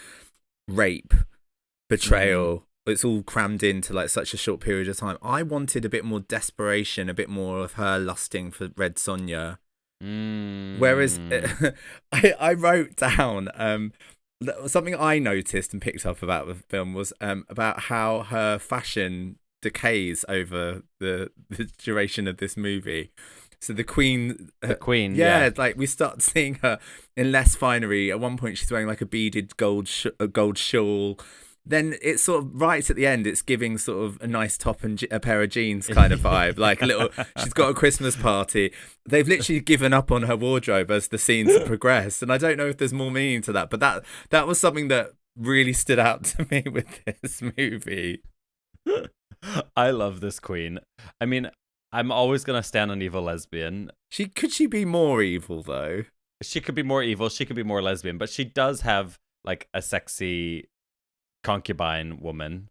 rape, betrayal, it's all crammed into like such a short period of time. I wanted a bit more desperation, a bit more of her lusting for Red Sonja. Whereas I wrote down something I noticed and picked up about the film was about how her fashion decays over the duration of this movie. So the queen, yeah, like we start seeing her in less finery. At one point, she's wearing like a beaded gold shawl. Then it's sort of right at the end. It's giving sort of a nice top and a pair of jeans kind of vibe. Like a little, she's got a Christmas party. They've literally given up on her wardrobe as the scenes progress. And I don't know if there's more meaning to that, but that was something that really stood out to me with this movie. I love this queen. I mean, I'm always gonna stand an evil lesbian. Could she be more evil though? She could be more evil. She could be more lesbian, but she does have like a sexy concubine woman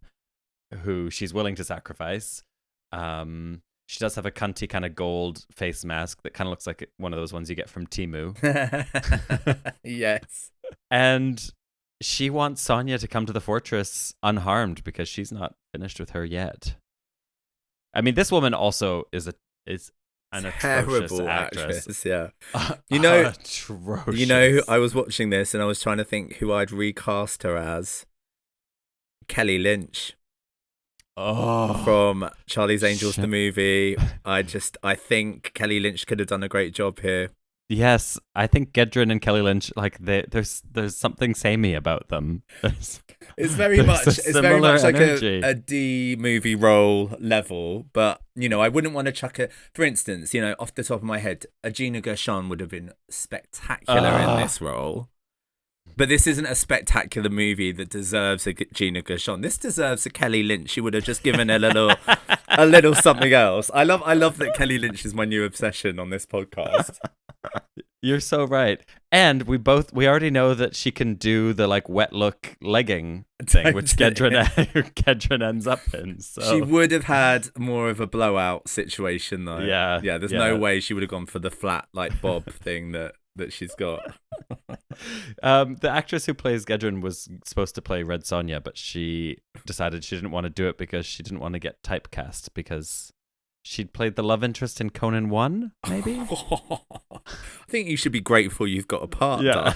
who she's willing to sacrifice. She does have a cunty kind of gold face mask that kind of looks like one of those ones you get from Temu. Yes. And she wants Sonja to come to the fortress unharmed because she's not finished with her yet. I mean, this woman also is an atrocious actress. Yeah. Atrocious. I was watching this and I was trying to think who I'd recast her as. Kelly Lynch. From Charlie's Angels, the movie. I think Kelly Lynch could have done a great job here. Yes, I think Gedren and Kelly Lynch, like there's something samey about them. It's very much like energy. a D movie role level, but I wouldn't want to chuck it. For instance, off the top of my head, Gina Gershon would have been spectacular in this role. But this isn't a spectacular movie that deserves a Gina Gershon. This deserves a Kelly Lynch. She would have just given a little something else. I love that Kelly Lynch is my new obsession on this podcast. You're so right. And we already know that she can do the like wet look legging thing, which Gedren ends up in. So she would have had more of a blowout situation though. Yeah. There's no way she would have gone for the flat like bob thing that she's got. The actress who plays Gedren was supposed to play Red Sonja, but she decided she didn't want to do it because she didn't want to get typecast because she'd played the love interest in Conan 1, maybe? I think you should be grateful you've got a part. Yeah.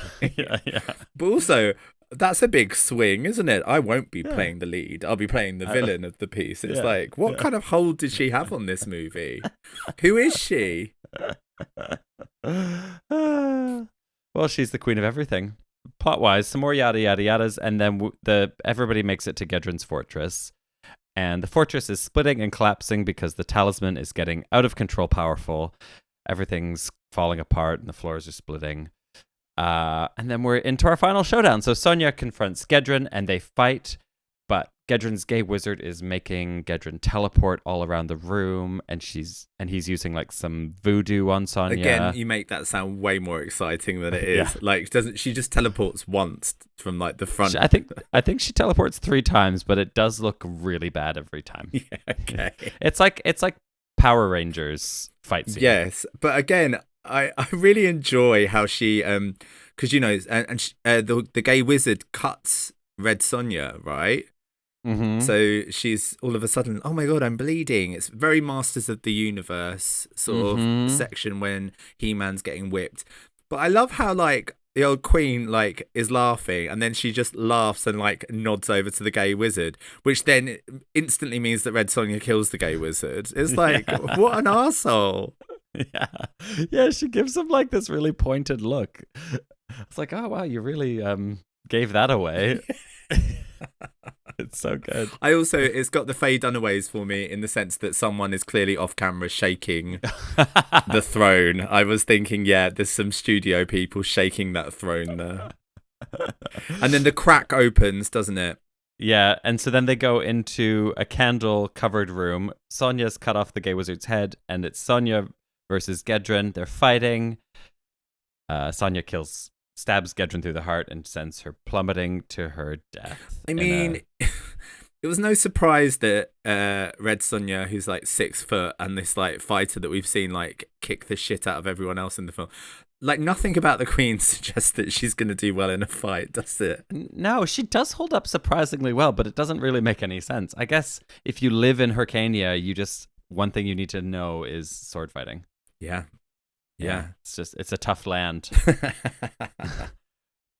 But also, that's a big swing, isn't it? I won't be playing the lead. I'll be playing the villain of the piece. It's like, what kind of hold did she have on this movie? Who is she? Well, she's the queen of everything. Plot-wise, some more yada yada yadas, and then everybody makes it to Gedren's fortress. And the fortress is splitting and collapsing because the talisman is getting out of control powerful. Everything's falling apart and the floors are splitting. And then we're into our final showdown. So Sonja confronts Gedren and they fight, but Gedren's gay wizard is making Gedren teleport all around the room, and he's using like some voodoo on Sonja. Again, you make that sound way more exciting than it is. Yeah. Like, she just teleports once from like the front? I think she teleports 3 times, but it does look really bad every time. Yeah, okay. It's like Power Rangers fight scene. Yes, but again, I really enjoy how she because the gay wizard cuts Red Sonja, right? Mm-hmm. So she's all of a sudden, oh my god, I'm bleeding. It's very Masters of the Universe sort of section when He-Man's getting whipped. But I love how like the old queen like is laughing, and then she just laughs and like nods over to the gay wizard, which then instantly means that Red Sonja kills the gay wizard. It's like, what an arsehole. Yeah, she gives him like this really pointed look. It's like, oh wow, you really gave that away. It's so good. It's got the Faye Dunaways for me in the sense that someone is clearly off camera shaking the throne. I was thinking, there's some studio people shaking that throne there. And then the crack opens, doesn't it? Yeah, and so then they go into a candle-covered room. Sonja's cut off the gay wizard's head, and it's Sonja versus Gedren. They're fighting. Sonja stabs Gedren through the heart and sends her plummeting to her death. I mean, It was no surprise that Red Sonja, who's like 6 foot, and this like fighter that we've seen like kick the shit out of everyone else in the film. Like, nothing about the Queen suggests that she's going to do well in a fight, does it? No, she does hold up surprisingly well, but it doesn't really make any sense. I guess if you live in Hyrcania, one thing you need to know is sword fighting. Yeah. It's a tough land.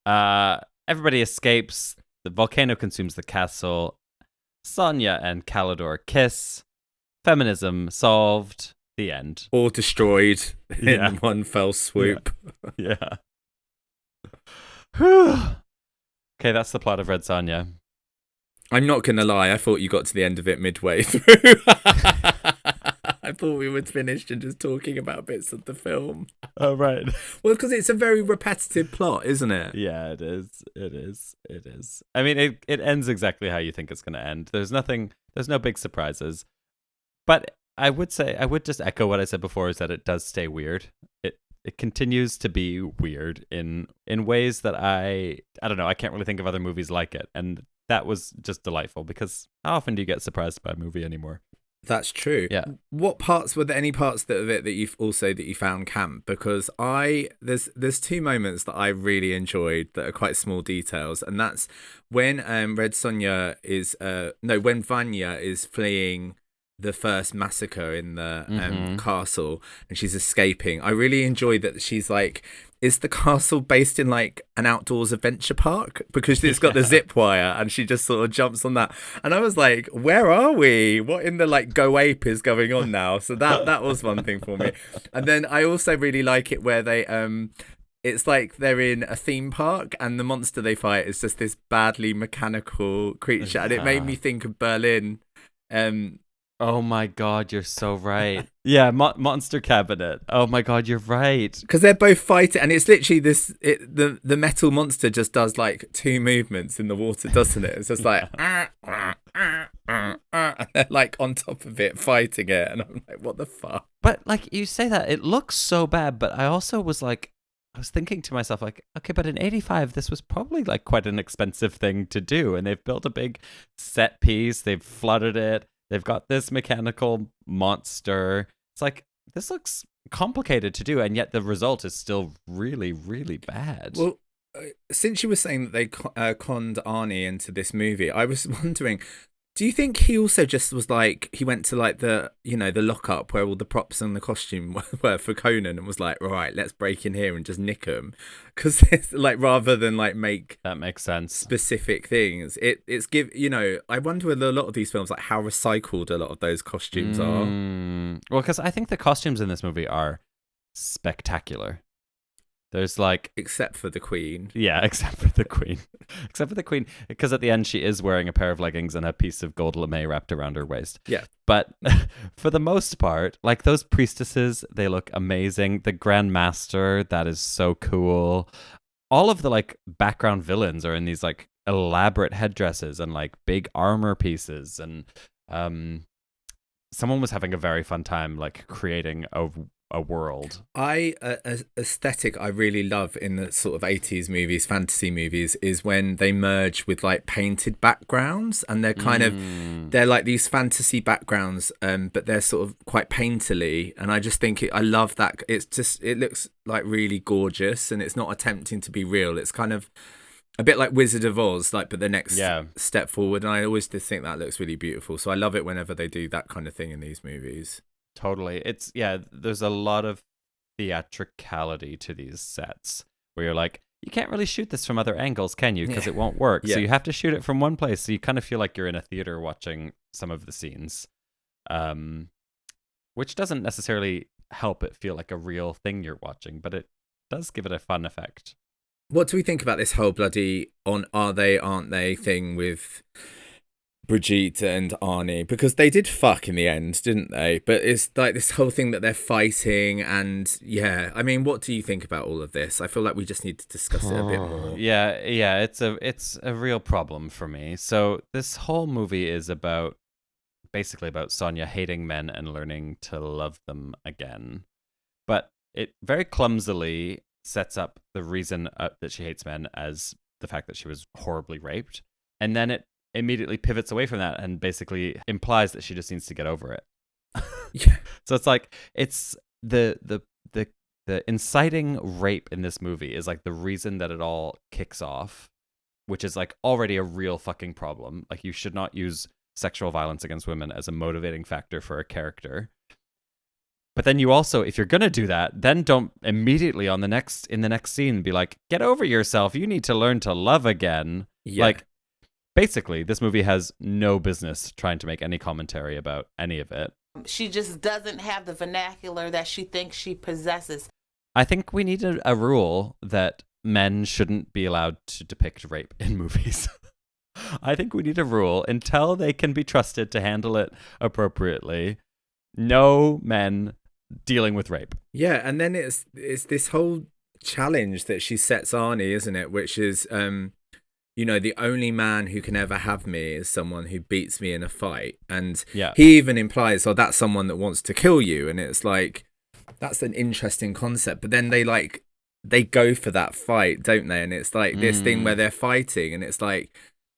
Everybody escapes. The volcano consumes the castle. Sonja and Calidor kiss. Feminism solved. The end. Or destroyed in one fell swoop. Yeah. Okay, that's the plot of Red Sonja. I'm not going to lie, I thought you got to the end of it midway through. I thought we would finish and just talking about bits of the film. Oh, right. Well, because it's a very repetitive plot, isn't it? Yeah, it is. It is. I mean, it ends exactly how you think it's going to end. There's no big surprises. But I would just echo what I said before, is that it does stay weird. It continues to be weird in ways that I don't know, I can't really think of other movies like it. And that was just delightful, because how often do you get surprised by a movie anymore? That's true. Yeah. What parts were there? Any parts of it that you found camp? Because there's 2 moments that I really enjoyed that are quite small details, and that's when when Vanya is fleeing the first massacre in the castle, and she's escaping. I really enjoyed that she's like, is the castle based in like an outdoors adventure park? Because it's got the zip wire, and she just sort of jumps on that. And I was like, where are we? What in the like Go Ape is going on now? So that was one thing for me. And then I also really like it where they it's like they're in a theme park, and the monster they fight is just this badly mechanical creature, and it made me think of Berlin. Oh my God, you're so right. Yeah, Monster Cabinet. Oh my God, you're right. Because they're both fighting, and it's literally the metal monster just does like 2 movements in the water, doesn't it? It's just like, and they're like on top of it fighting it, and I'm like, what the fuck? But like you say that, it looks so bad, but I also was thinking to myself, like, okay, but in 85, this was probably like quite an expensive thing to do, and they've built a big set piece, they've flooded it. They've got this mechanical monster. It's like, this looks complicated to do, and yet the result is still really, really bad. Well, since you were saying that they conned Arnie into this movie, I was wondering, do you think he also just was like, he went to like the lockup where all the props and the costume were for Conan, and was like, all right, let's break in here and just nick them? Because it's like, rather than like make that makes sense specific things, it's I wonder with a lot of these films, like how recycled a lot of those costumes are. Well, because I think the costumes in this movie are spectacular. There's like... Except for the Queen. Yeah, except for the Queen. Because at the end she is wearing a pair of leggings and a piece of gold lame wrapped around her waist. Yeah. But for the most part, like those priestesses, they look amazing. The Grand Master, that is so cool. All of the like background villains are in these like elaborate headdresses and like big armor pieces. And someone was having a very fun time like creating a world. Aesthetic I really love in the sort of 80s movies, fantasy movies, is when they merge with like painted backgrounds, and they're kind of they're like these fantasy backgrounds, but they're sort of quite painterly, and I just think I love that. It looks like really gorgeous, and it's not attempting to be real. It's kind of a bit like Wizard of Oz, like, but the next step forward, and I always just think that looks really beautiful. So I love it whenever they do that kind of thing in these movies. Totally. There's a lot of theatricality to these sets where you're like, you can't really shoot this from other angles, can you? Because it won't work. Yeah. So you have to shoot it from one place. So you kind of feel like you're in a theater watching some of the scenes, which doesn't necessarily help it feel like a real thing you're watching, but it does give it a fun effect. What do we think about this whole bloody are they, aren't they thing with Brigitte and Arnie? Because they did fuck in the end, didn't they? But it's like this whole thing that they're fighting, and yeah, I mean, what do you think about all of this? I feel like we just need to discuss it a bit more. Yeah, it's a real problem for me. So this whole movie is basically about Sonja hating men and learning to love them again. But it very clumsily sets up the reason that she hates men as the fact that she was horribly raped. And then it immediately pivots away from that and basically implies that she just needs to get over it. Yeah. So it's like it's the inciting rape in this movie is like the reason that it all kicks off, which is like already a real fucking problem. Like you should not use sexual violence against women as a motivating factor for a character. But then you also, if you're gonna do that, then don't immediately in the next scene be like, get over yourself. You need to learn to love again. Yeah. Like, basically, this movie has no business trying to make any commentary about any of it. She just doesn't have the vernacular that she thinks she possesses. I think we need a rule that men shouldn't be allowed to depict rape in movies. I think we need a rule until they can be trusted to handle it appropriately. No men dealing with rape. Yeah, and then it's this whole challenge that she sets Arnie, isn't it? Which is, the only man who can ever have me is someone who beats me in a fight. And he even implies, that's someone that wants to kill you. And it's like, that's an interesting concept. But then they go for that fight, don't they? And it's like this thing where they're fighting. And it's like,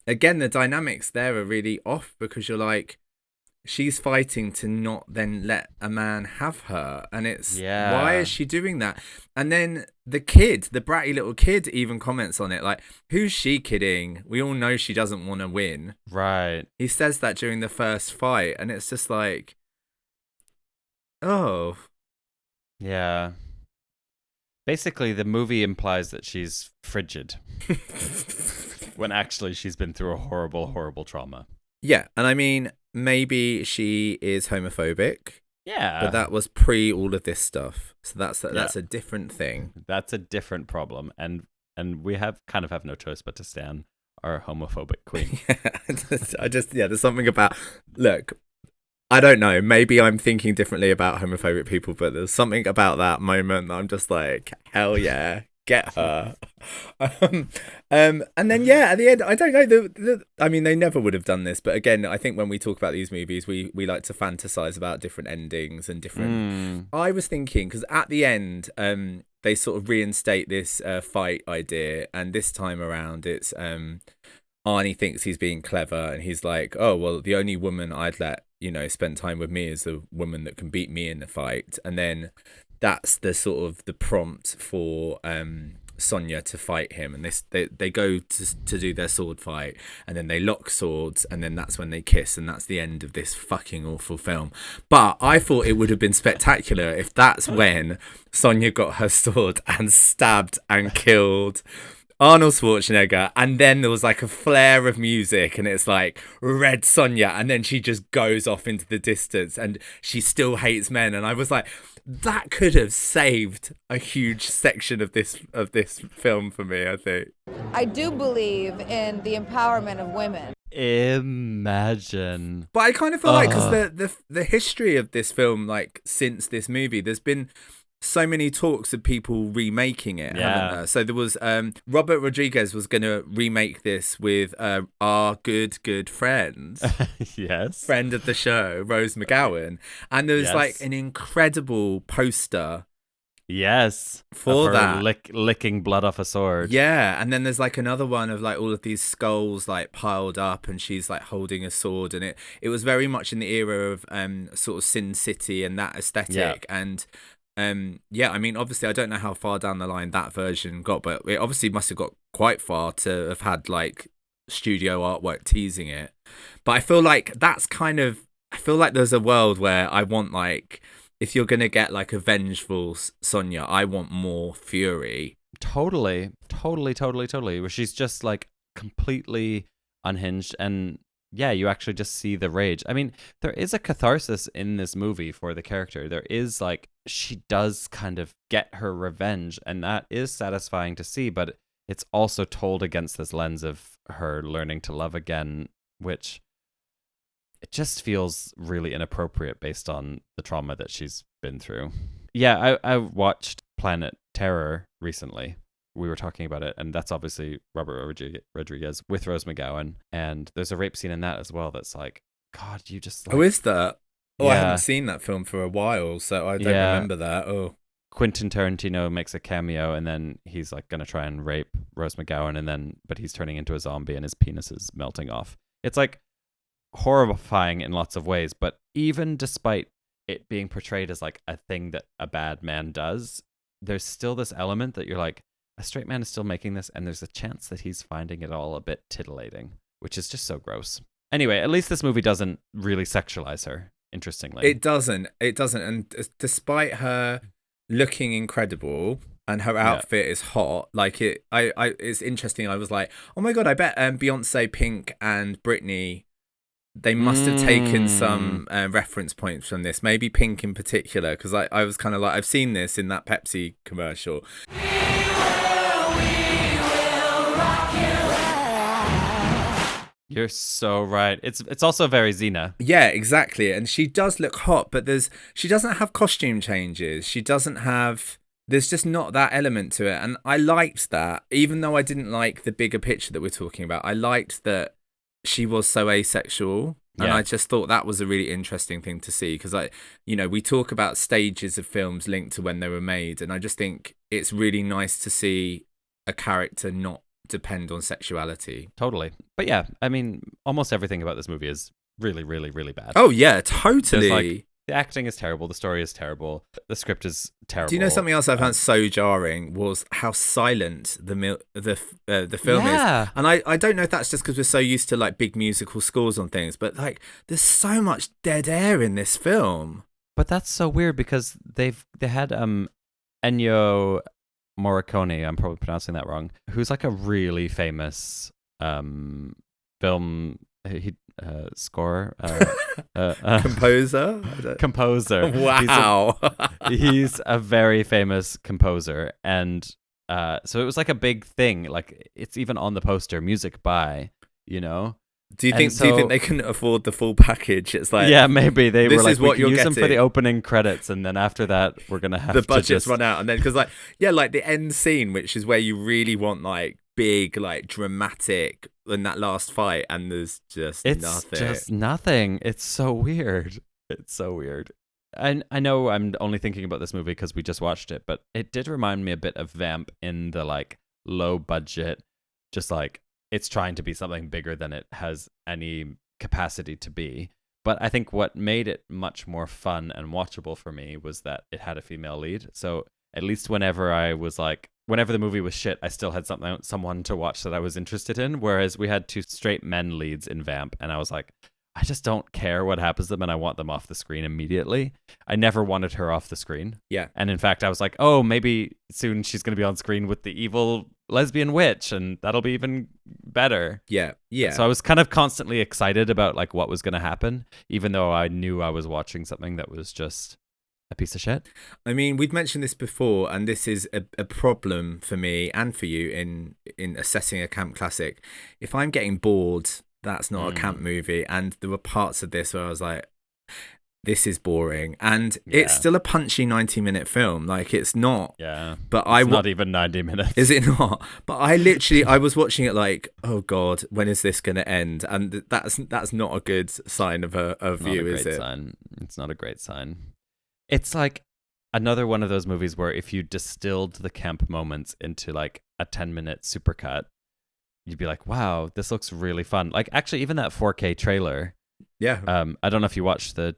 again, the dynamics there are really off because you're like, she's fighting to not then let a man have her. And it's, why is she doing that? And then the bratty little kid even comments on it. Like, who's she kidding? We all know she doesn't want to win. Right. He says that during the first fight. And it's just like, oh. Yeah. Basically, the movie implies that she's frigid. When actually she's been through a horrible, horrible trauma. Yeah. And I mean, maybe she is homophobic. Yeah. But that was pre all of this stuff. So that's a different thing. That's a different problem. And we have no choice but to stand our homophobic queen. There's something about, look, I don't know, maybe I'm thinking differently about homophobic people, but there's something about that moment that I'm just like, hell yeah. Get her. And then at the end, I don't know. I mean, they never would have done this, but again, I think when we talk about these movies, we like to fantasize about different endings and different. I was thinking because at the end, they sort of reinstate this fight idea, and this time around, it's Arnie thinks he's being clever, and he's like, "Oh well, the only woman I'd let spend time with me is the woman that can beat me in the fight," and then. That's the sort of the prompt for Sonja to fight him, and they go to do their sword fight, and then they lock swords, and then that's when they kiss, and that's the end of this fucking awful film. But I thought it would have been spectacular if that's when Sonja got her sword and stabbed and killed Arnold Schwarzenegger, and then there was like a flare of music, and it's like Red Sonja, and then she just goes off into the distance, and she still hates men, and I was like, that could have saved a huge section of this film for me, I think. I do believe in the empowerment of women. Imagine. But I kind of feel like because the history of this film, like since this movie, there's been so many talks of people remaking it, haven't there? So there was Robert Rodriguez was going to remake this with our good friend, yes, friend of the show, Rose McGowan, and there was like an incredible poster, for that licking blood off a sword, and then there's like another one of like all of these skulls like piled up, and she's like holding a sword, and it was very much in the era of sort of Sin City and that aesthetic, and. I mean, obviously, I don't know how far down the line that version got, but it obviously must have got quite far to have had like studio artwork teasing it. But I feel like I feel like there's a world where I want like, if you're going to get like a vengeful Sonja, I want more fury. Totally. Where she's just like completely unhinged and you actually just see the rage. I mean, there is a catharsis in this movie for the character. There is like, she does kind of get her revenge, and that is satisfying to see, but it's also told against this lens of her learning to love again, which it just feels really inappropriate based on the trauma that she's been through. Yeah, I watched Planet Terror recently. We were talking about it, and that's obviously Robert Rodriguez with Rose McGowan, and there's a rape scene in that as well that's like, God, you just like... Oh, is that? Oh, I haven't seen that film for a while, so I don't remember that. Oh, Quentin Tarantino makes a cameo, and then he's like going to try and rape Rose McGowan, but he's turning into a zombie, and his penis is melting off. It's like horrifying in lots of ways, but even despite it being portrayed as like a thing that a bad man does, there's still this element that you're like, a straight man is still making this, and there's a chance that he's finding it all a bit titillating, which is just so gross. Anyway, at least this movie doesn't really sexualize her, interestingly. It doesn't. And despite her looking incredible and her outfit is hot, like it's interesting. I was like, oh my God, I bet Beyonce, Pink and Britney, they must have taken some reference points from this. Maybe Pink in particular, because I was kind of like, I've seen this in that Pepsi commercial. You're so right. It's also very Xena. Yeah, exactly. And she does look hot, but she doesn't have costume changes. She doesn't have... There's just not that element to it. And I liked that, even though I didn't like the bigger picture that we're talking about. I liked that she was so asexual. And I just thought that was a really interesting thing to see, because we talk about stages of films linked to when they were made. And I just think it's really nice to see a character not depend on sexuality. Totally. But yeah, I mean, almost everything about this movie is really, really, really bad. Oh yeah, totally. Like, the acting is terrible, the story is terrible, the script is terrible. Do you know something else I found so jarring was how silent the film is? And I don't know if that's just because we're so used to like big musical scores on things, but like there's so much dead air in this film. But that's so weird because they had Ennio Morricone, I'm probably pronouncing that wrong, who's like a really famous film scorer, composer. Wow. He's a very famous composer, and so it was like a big thing. Like it's even on the poster, music by, Do you think they couldn't afford the full package? It's like, yeah, maybe they were like, we can use them for the getting. opening credits, and then after that, we're gonna have the to budget's just run out, and then because like the end scene, which is where you really want like big, like dramatic, in that last fight, and there's just nothing. It's just nothing. It's so weird. It's so weird. And I know I'm only thinking about this movie because we just watched it, but it did remind me a bit of Vamp in the like low budget, just like. It's trying to be something bigger than it has any capacity to be. But I think what made it much more fun and watchable for me was that it had a female lead. So at least whenever the movie was shit, I still had someone to watch that I was interested in. Whereas we had two straight men leads in Vamp, and I was like, I just don't care what happens to them, and I want them off the screen immediately. I never wanted her off the screen. Yeah. And in fact, I was like, oh, maybe soon she's going to be on screen with the evil lesbian witch, and that'll be even better. Yeah. So I was kind of constantly excited about like what was going to happen, even though I knew I was watching something that was just a piece of shit. I mean, we've mentioned this before, and this is a problem for me and for you in assessing a camp classic. If I'm getting bored, that's not a camp movie. And there were parts of this where I was like, this is boring. And it's still a punchy 90-minute film. Like, it's not. Yeah. But it's not even 90 minutes. Is it not? But I was watching it like, oh God, when is this going to end? And that's not a good sign of view, is it? It's not a great sign. It's like another one of those movies where if you distilled the camp moments into like a 10-minute supercut, you'd be like, wow, this looks really fun. Like, actually, even that 4K trailer. Yeah. I don't know if you watched the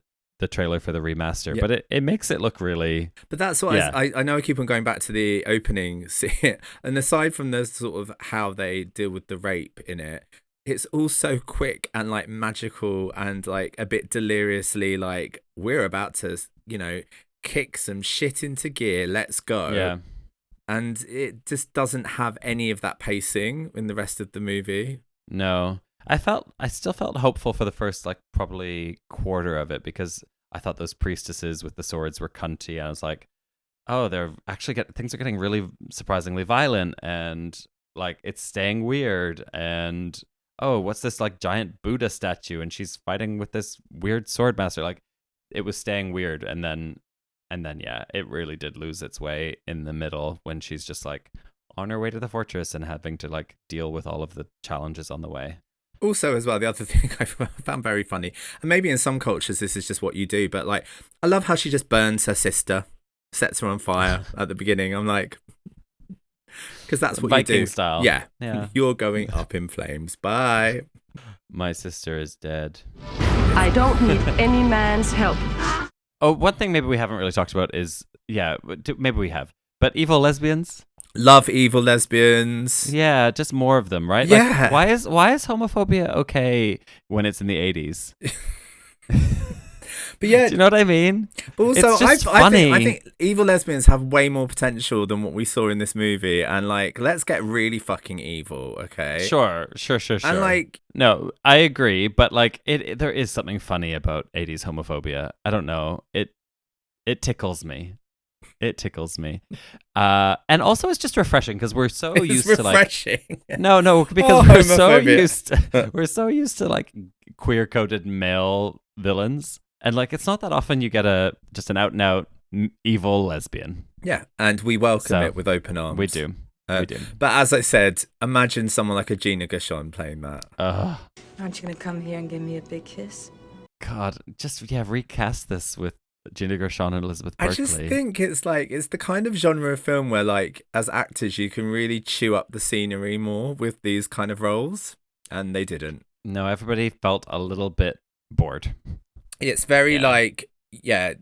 trailer for the remaster, but it makes it look really... But that's what I know I keep on going back to the opening scene. And aside from the sort of how they deal with the rape in it, it's also quick and like magical and like a bit deliriously like, we're about to, kick some shit into gear. Let's go. Yeah. And it just doesn't have any of that pacing in the rest of the movie. No. I still felt hopeful for the first like probably quarter of it, because I thought those priestesses with the swords were cunty, and I was like, oh, they're actually things are getting really surprisingly violent, and like it's staying weird, and oh, what's this like giant Buddha statue, and she's fighting with this weird sword master. Like, it was staying weird, and then yeah, it really did lose its way in the middle when she's just like on her way to the fortress and having to like deal with all of the challenges on the way. Also, as well, the other thing I found very funny, and maybe in some cultures this is just what you do, but like, I love how she just burns her sister, sets her on fire at the beginning. I'm like, Because that's what Viking you do. style. Yeah. Yeah. You're going up in flames. Bye. My sister is dead. I don't need any man's help. Oh, one thing maybe we haven't really talked about is, maybe we have, but evil lesbians. Love evil lesbians. Yeah, just more of them, right? Yeah. Like, why is homophobia okay when it's in the 80s? But yeah, do you know what I mean? But also, it's just funny. I think evil lesbians have way more potential than what we saw in this movie. And like, let's get really fucking evil, okay? Sure. And like, no, I agree, but like, there is something funny about 80s homophobia. I don't know. It tickles me. It tickles me. And also it's just refreshing because we're so used to like No, because we're so used to like queer coded male villains. And like it's not that often you get just an out and out evil lesbian. Yeah, and we welcome it with open arms. We do. We do. But as I said, imagine someone like a Gina Gershon playing that. Aren't you gonna come here and give me a big kiss? God, just recast this with Gina Gershon and Elizabeth Berkley. I just think it's the kind of genre of film where, like, as actors, you can really chew up the scenery more with these kind of roles, and they didn't. No, everybody felt a little bit bored. It's very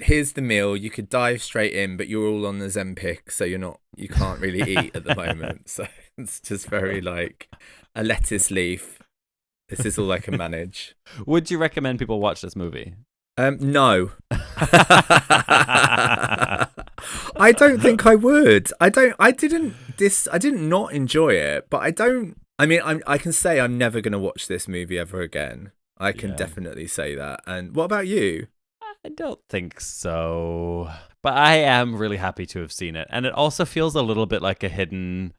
here's the meal. You could dive straight in, but you're all on the Ozempic, so you can't really eat at the moment. So it's just very like a lettuce leaf. This is all I can manage. Would you recommend people watch this movie? No. I don't think I would. I didn't not enjoy it, but I can say I'm never going to watch this movie ever again. I can definitely say that. And what about you? I don't think so. But I am really happy to have seen it. And it also feels a little bit like a hidden...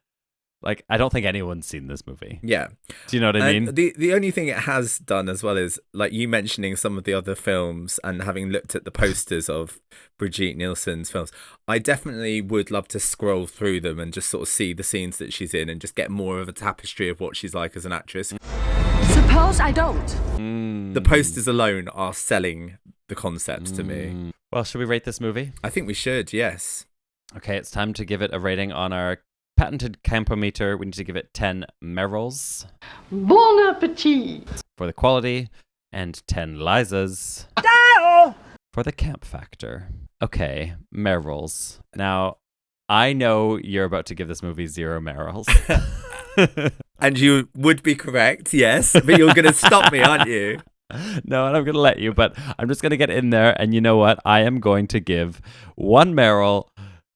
Like, I don't think anyone's seen this movie. Yeah. Do you know what I mean? The only thing it has done as well is, like, you mentioning some of the other films and having looked at the posters of Brigitte Nielsen's films, I definitely would love to scroll through them and just sort of see the scenes that she's in and just get more of a tapestry of what she's like as an actress. Suppose I don't. The posters alone are selling the concept to me. Well, should we rate this movie? I think we should, yes. Okay, it's time to give it a rating on our patented Campometer. We need to give it 10 Merrills. Bon appetit! For the quality, and 10 Lizas for the camp factor. Okay, Merrills. Now, I know you're about to give this movie 0 Merrills. And you would be correct, yes, but you're going to stop me, aren't you? No, and I'm going to let you, but I'm just going to get in there, and you know what? I am going to give 1 Merrill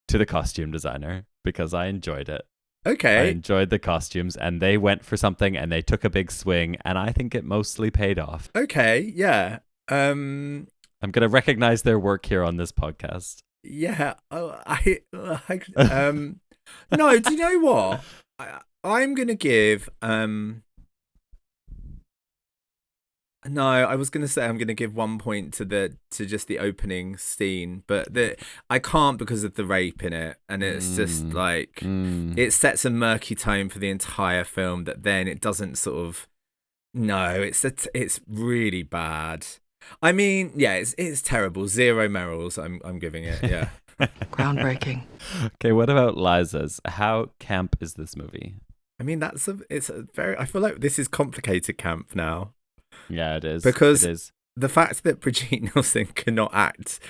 to the costume designer because I enjoyed it. Okay. I enjoyed the costumes, and they went for something, and they took a big swing, and I think it mostly paid off. Okay, yeah. I'm going to recognize their work here on this podcast. Yeah. No, do you know what? I'm going to give... No, I was going to say I'm going to give 1 point to just the opening scene, but I can't because of the rape in it, and it's just like it sets a murky tone for the entire film that then it doesn't sort of. No, it's really bad. I mean, yeah, it's terrible. 0 Merrills. I'm giving it. Yeah. Groundbreaking. Okay, what about Liza's? How camp is this movie? I mean, it's a very. I feel like this is complicated camp now. Yeah, it is. Because the fact that Brigitte Nielsen cannot act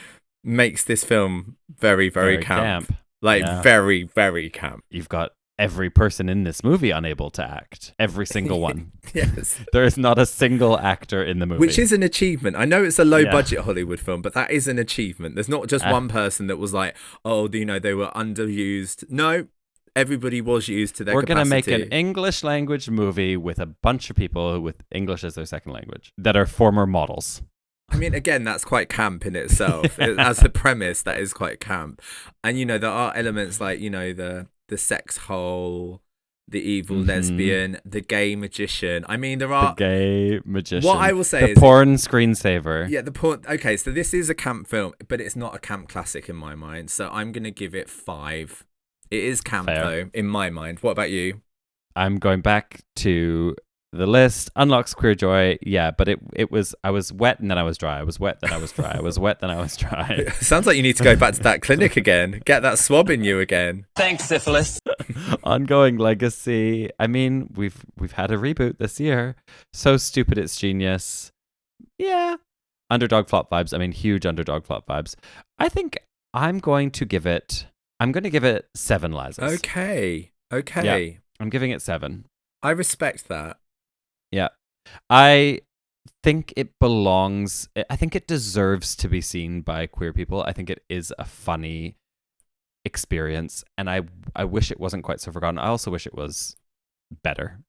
makes this film very, very, camp. Like, very, very camp. You've got every person in this movie unable to act. Every single one. Yes. There is not a single actor in the movie. Which is an achievement. I know it's a low-budget Hollywood film, but that is an achievement. There's not just one person that was like, oh, they were underused. No. Everybody was used to their capacity. We're going to make an English language movie with a bunch of people with English as their second language that are former models. I mean, again, that's quite camp in itself. As a premise, that is quite camp. And, there are elements like, the sex hole, the evil lesbian, the gay magician. I mean, there are... The gay magician. What I will say is... The porn screensaver. Yeah, the porn... Okay, so this is a camp film, but it's not a camp classic in my mind. So I'm going to give it 5. It is camp, though, in my mind. What about you? I'm going back to the list. Unlocks queer joy. Yeah, but it was, I was wet and then I was dry. I was wet, then I was dry. I was wet, then I was dry. Sounds like you need to go back to that clinic again. Get that swab in you again. Thanks, syphilis. Ongoing legacy. I mean, we've had a reboot this year. So stupid it's genius. Yeah. Underdog flop vibes. I mean, huge underdog flop vibes. I think I'm going to give it 7 Lazas. Okay. Yeah, I'm giving it 7. I respect that. Yeah. I think it belongs, I think it deserves to be seen by queer people. I think it is a funny experience, and I wish it wasn't quite so forgotten. I also wish it was better.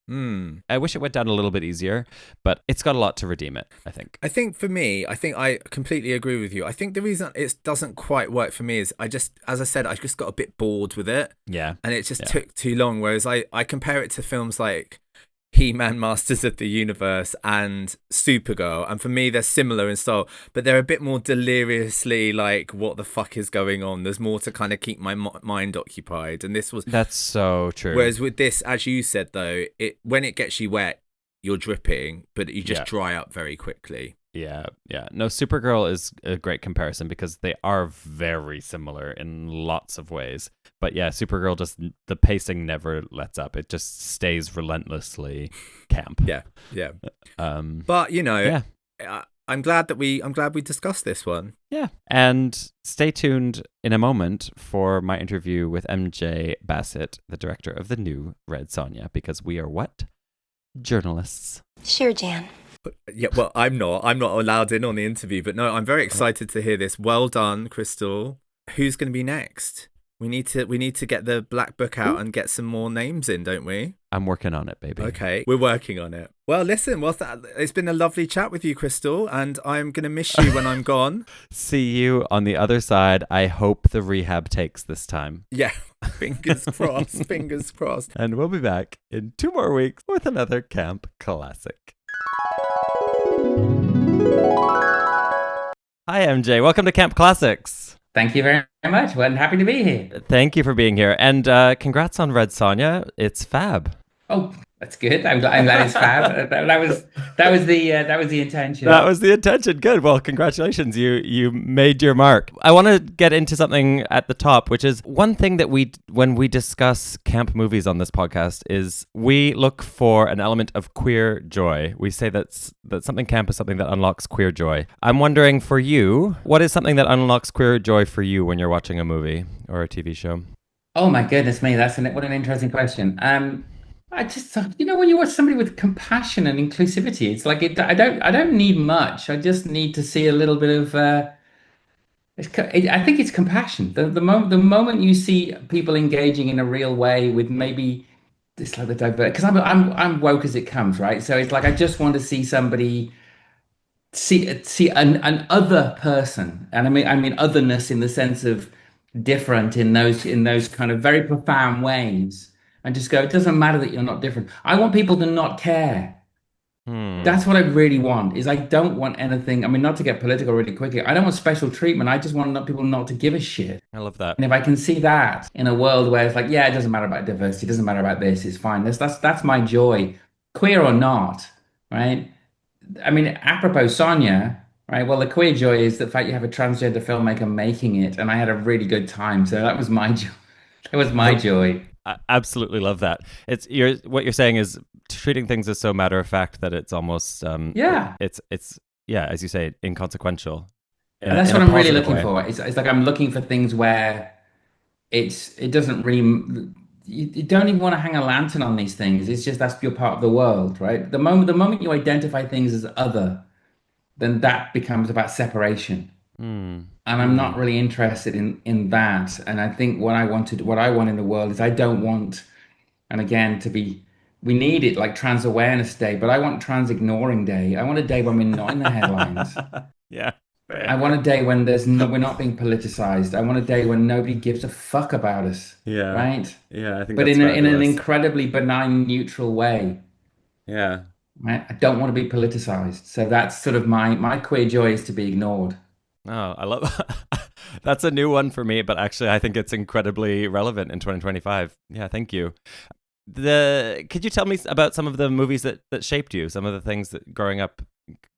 I wish it went down a little bit easier, but it's got a lot to redeem it, I think. I think for me, I completely agree with you. I think the reason it doesn't quite work for me is as I said, I just got a bit bored with it. Yeah. And it just took too long. Whereas I compare it to films like He-Man Masters of the Universe and Supergirl, and for me they're similar in style, but they're a bit more deliriously like, what the fuck is going on? There's more to kind of keep my mind occupied, and that's so true. Whereas with this, as you said though, when it gets you wet, you're dripping, but you just dry up very quickly. Yeah. No, Supergirl is a great comparison because they are very similar in lots of ways. But yeah, Supergirl, just the pacing never lets up. It just stays relentlessly camp. Yeah. But I'm glad we discussed this one. Yeah. And stay tuned in a moment for my interview with MJ Bassett, the director of the new Red Sonja, because we are what? Journalists. Sure, Jan. Yeah, well, I'm not allowed in on the interview, but no, I'm very excited to hear this. Well done, Crystal. Who's going to be next? We need to get the black book out and get some more names in, don't we? I'm working on it, baby. Okay, we're working on it. Well, listen, it's been a lovely chat with you, Crystal, and I'm going to miss you when I'm gone. See you on the other side. I hope the rehab takes this time. Yeah, fingers crossed, fingers crossed. And we'll be back in 2 more weeks with another camp classic. Hi, MJ. Welcome to Camp Classics. Thank you very much. Well, I'm happy to be here. Thank you for being here. And congrats on Red Sonja. It's fab. Oh, that's good. I'm glad it's fab. that was the intention. That was the intention. Good. Well, congratulations. You made your mark. I want to get into something at the top, which is one thing that when we discuss camp movies on this podcast is we look for an element of queer joy. We say that something camp is something that unlocks queer joy. I'm wondering for you, what is something that unlocks queer joy for you when you're watching a movie or a TV show? Oh my goodness me, what an interesting question. I just thought, when you watch somebody with compassion and inclusivity, it's like I don't need much. I just need to see a little bit of. I think it's compassion. The moment you see people engaging in a real way with maybe it's like the divert, because I'm woke as it comes, right? So it's like I just want to see somebody see an other person, and I mean otherness in the sense of different in those kind of very profound ways. And just go, it doesn't matter that you're not different. I want people to not care. That's what I really want, is I don't want anything. I mean, not to get political really quickly. I don't want special treatment. I just want people not to give a shit. I love that. And if I can see that in a world where it's like, yeah, it doesn't matter about diversity. It doesn't matter about this. It's fine. That's my joy, queer or not, right? I mean, apropos Sonja, right? Well, the queer joy is the fact you have a transgender filmmaker making it. And I had a really good time. So that was my joy. That was my joy. I absolutely love that. What you're saying is treating things as so matter of fact that it's almost it's as you say, inconsequential. And that's what I'm really looking for. It's like I'm looking for things where it doesn't really. You don't even want to hang a lantern on these things. It's just that's your part of the world, right? The moment you identify things as other, then that becomes about separation. And I'm not really interested in that. And I think what I want in the world is I don't want, and again, we need it like Trans Awareness Day, but I want Trans Ignoring Day. I want a day when we're not in the headlines. Yeah. I want a day when we're not being politicized. I want a day when nobody gives a fuck about us. Yeah. Right? Yeah, I think but that's in fabulous. an incredibly benign, neutral way. Yeah. Right? I don't want to be politicized. So that's sort of my queer joy is to be ignored. Oh, I love that. That's a new one for me, but actually I think it's incredibly relevant in 2025. Yeah, thank you. could you tell me about some of the movies that shaped you? Some of the things that growing up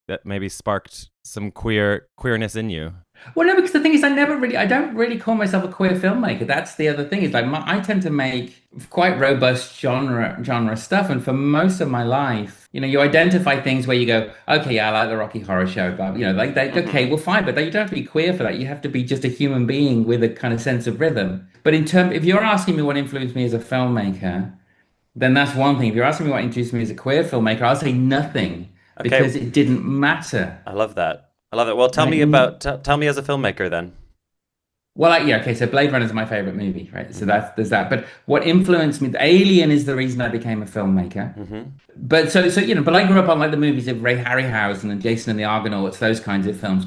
that maybe sparked some queerness in you? Well, no, because the thing is, I don't really call myself a queer filmmaker. That's the other thing. Is like I tend to make quite robust genre stuff, and for most of my life, you identify things where you go, okay, yeah, I like the Rocky Horror Show, but okay, well, fine, but you don't have to be queer for that. You have to be just a human being with a kind of sense of rhythm. But if you're asking me what influenced me as a filmmaker, then that's one thing. If you're asking me what influenced me as a queer filmmaker, I'll say nothing because it didn't matter. I love that. Well, tell me as a filmmaker then. Well, okay. So Blade Runner is my favorite movie, right? So there's that. But what influenced me, Alien is the reason I became a filmmaker. But but I grew up on like the movies of Ray Harryhausen and Jason and the Argonauts, those kinds of films,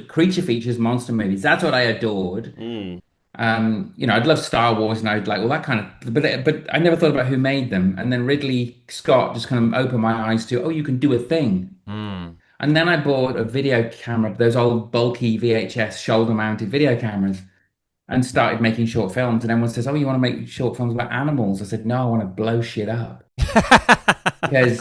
creature features, monster movies. That's what I adored. I'd love Star Wars and I'd like all that kind of, but I never thought about who made them. And then Ridley Scott just kind of opened my eyes to, you can do a thing. And then I bought a video camera, those old bulky VHS shoulder-mounted video cameras, and started making short films. And everyone says, you want to make short films about animals? I said, no, I want to blow shit up. Because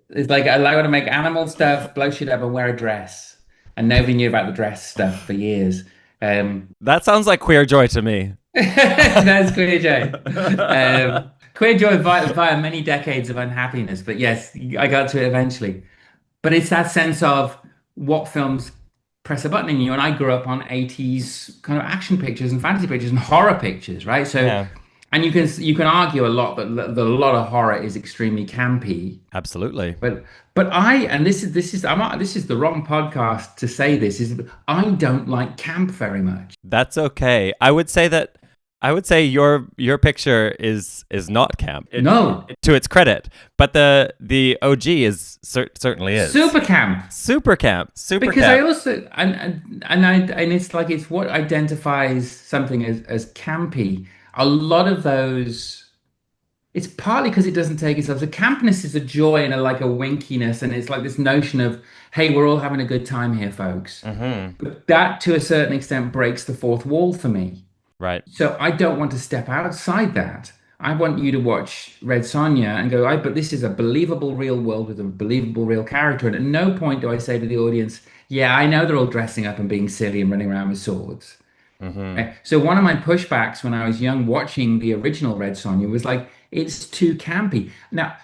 it's like, I want to make animal stuff, blow shit up, and wear a dress. And nobody knew about the dress stuff for years. That sounds like queer joy to me. That's queer joy. Queer joy via many decades of unhappiness. But yes, I got to it eventually. But it's that sense of what films press a button in you. And I grew up on 80s kind of action pictures and fantasy pictures and horror pictures, right? So, and you can argue a lot that a lot of horror is extremely campy. Absolutely. But this is the wrong podcast to say this, is I don't like camp very much. That's okay. I would say your picture is not camp. No, to its credit, but the OG certainly is super camp. Because I also and it's like it's what identifies something as campy. A lot of those, it's partly because it doesn't take itself. So campness is a joy and a winkiness, and it's like this notion of, hey, we're all having a good time here, folks. But that, to a certain extent, breaks the fourth wall for me. Right. So I don't want to step outside that. I want you to watch Red Sonja and go, but this is a believable real world with a believable real character. And at no point do I say to the audience, yeah, I know they're all dressing up and being silly and running around with swords. So one of my pushbacks when I was young watching the original Red Sonja was like, it's too campy. Now,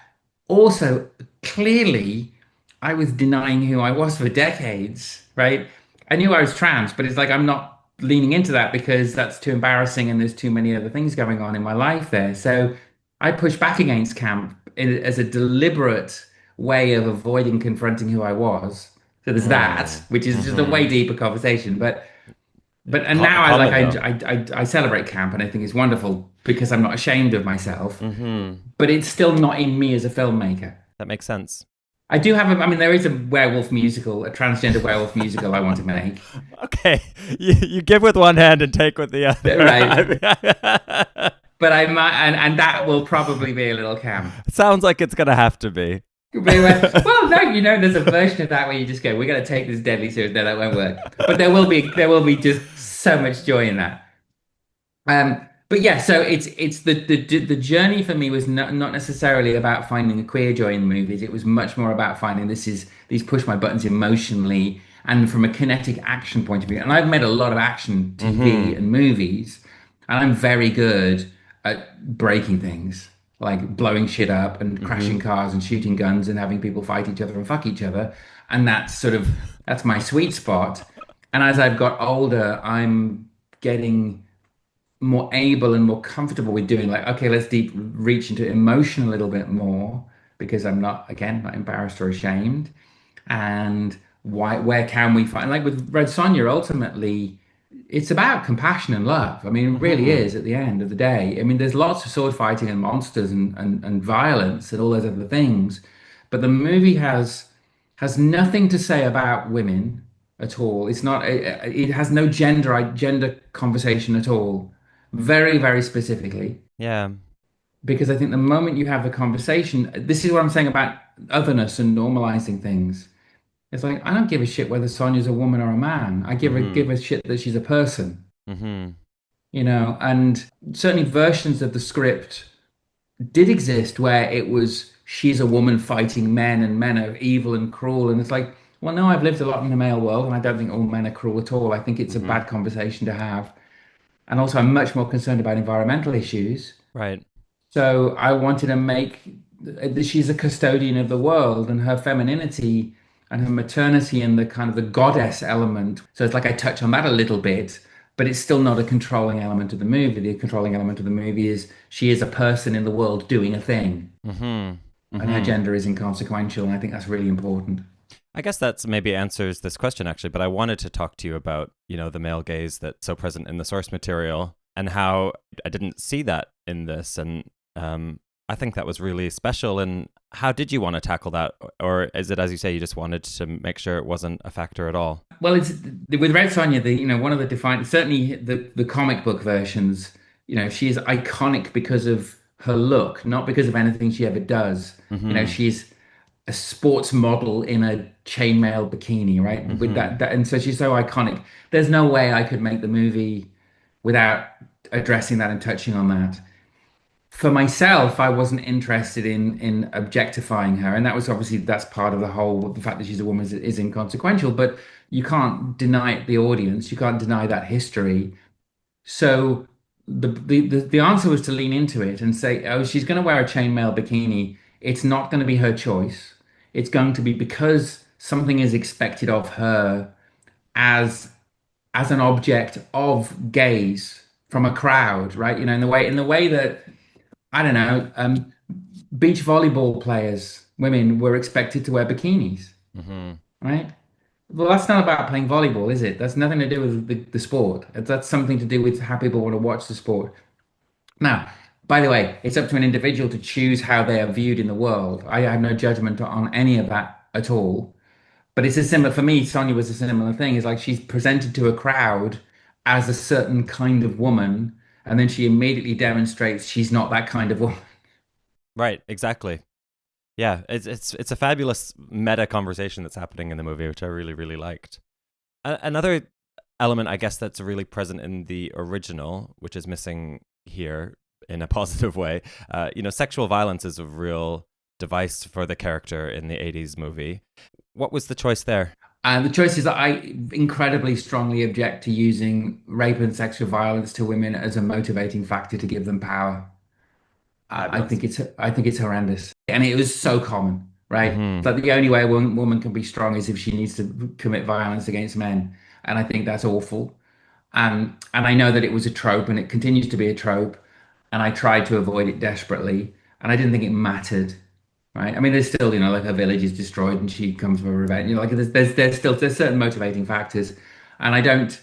also, clearly, I was denying who I was for decades, right? I knew I was trans, but it's like I'm not leaning into that because that's too embarrassing and there's too many other things going on in my life there. So I push back against camp as a deliberate way of avoiding confronting who I was. So there's that, which is just a way deeper conversation. But now I celebrate camp and I think it's wonderful because I'm not ashamed of myself. But it's still not in me as a filmmaker. That makes sense. I do have there is a werewolf musical, a transgender werewolf musical I want to make. Okay. You give with one hand and take with the other. Right. But I might, and that will probably be a little camp. It sounds like it's going to have to be. Well, no, there's a version of that where you just go, we're going to take this deadly serious. No, that won't work. But there will be just so much joy in that. But yeah, so it's the journey for me was not necessarily about finding a queer joy in movies. It was much more about finding these push my buttons emotionally and from a kinetic action point of view. And I've made a lot of action TV and movies, and I'm very good at breaking things, like blowing shit up and crashing cars and shooting guns and having people fight each other and fuck each other. And that's my sweet spot. And as I've got older, I'm getting more able and more comfortable with doing okay, let's reach into emotion a little bit more because I'm not embarrassed or ashamed. And where can we find, like with Red Sonja, ultimately it's about compassion and love. I mean, it really is at the end of the day. I mean, there's lots of sword fighting and monsters and violence and all those other things, but the movie has nothing to say about women at all. It has no gender conversation at all. Very, very specifically. Yeah. Because I think the moment you have the conversation, this is what I'm saying about otherness and normalizing things. It's like, I don't give a shit whether Sonja's a woman or a man. I give a shit that she's a person. And certainly versions of the script did exist where it was she's a woman fighting men and men are evil and cruel. And it's like, well, no, I've lived a lot in the male world and I don't think all men are cruel at all. I think it's a bad conversation to have. And also, I'm much more concerned about environmental issues. Right. So I wanted to make she's a custodian of the world and her femininity and her maternity and the kind of the goddess element. So it's like I touch on that a little bit, but it's still not a controlling element of the movie. The controlling element of the movie is she is a person in the world doing a thing, and her gender is inconsequential. And I think that's really important. I guess that's maybe answers this question actually, but I wanted to talk to you about, the male gaze that's so present in the source material and how I didn't see that in this. And I think that was really special. And how did you want to tackle that? Or is it, as you say, you just wanted to make sure it wasn't a factor at all? Well, it's with Red Sonja, one of the defined, certainly the comic book versions, she is iconic because of her look, not because of anything she ever does. She's a sports model in a chainmail bikini, right? With that, and so she's so iconic. There's no way I could make the movie without addressing that and touching on that. For myself, I wasn't interested in objectifying her, and that was obviously that's part of the fact that she's a woman is inconsequential. But you can't deny it, the audience. You can't deny that history. So the answer was to lean into it and say, oh, she's going to wear a chainmail bikini. It's not going to be her choice. It's going to be because something is expected of her as an object of gaze from a crowd, right? In the way that I don't know, beach volleyball players, women were expected to wear bikinis, right? Well, that's not about playing volleyball, is it? That's nothing to do with the sport. That's something to do with how people want to watch the sport. Now, by the way, it's up to an individual to choose how they are viewed in the world. I have no judgment on any of that at all. But it's a similar, for me, Sonja was a similar thing. It's like she's presented to a crowd as a certain kind of woman, and then she immediately demonstrates she's not that kind of woman. Right, exactly. Yeah, it's a fabulous meta conversation that's happening in the movie, which I really, really liked. Another element, I guess, that's really present in the original, which is missing here in a positive way. Sexual violence is a real device for the character in the 80s movie. What was the choice there? And the choice is that I incredibly strongly object to using rape and sexual violence to women as a motivating factor to give them power. I think it's horrendous, and it was so common, right? It's like the only way a woman can be strong is if she needs to commit violence against men, and I think that's awful. And I know that it was a trope, and it continues to be a trope, and I tried to avoid it desperately, and I didn't think it mattered. Right. I mean, there's still, like her village is destroyed and she comes for revenge. Like there's certain motivating factors. And I don't,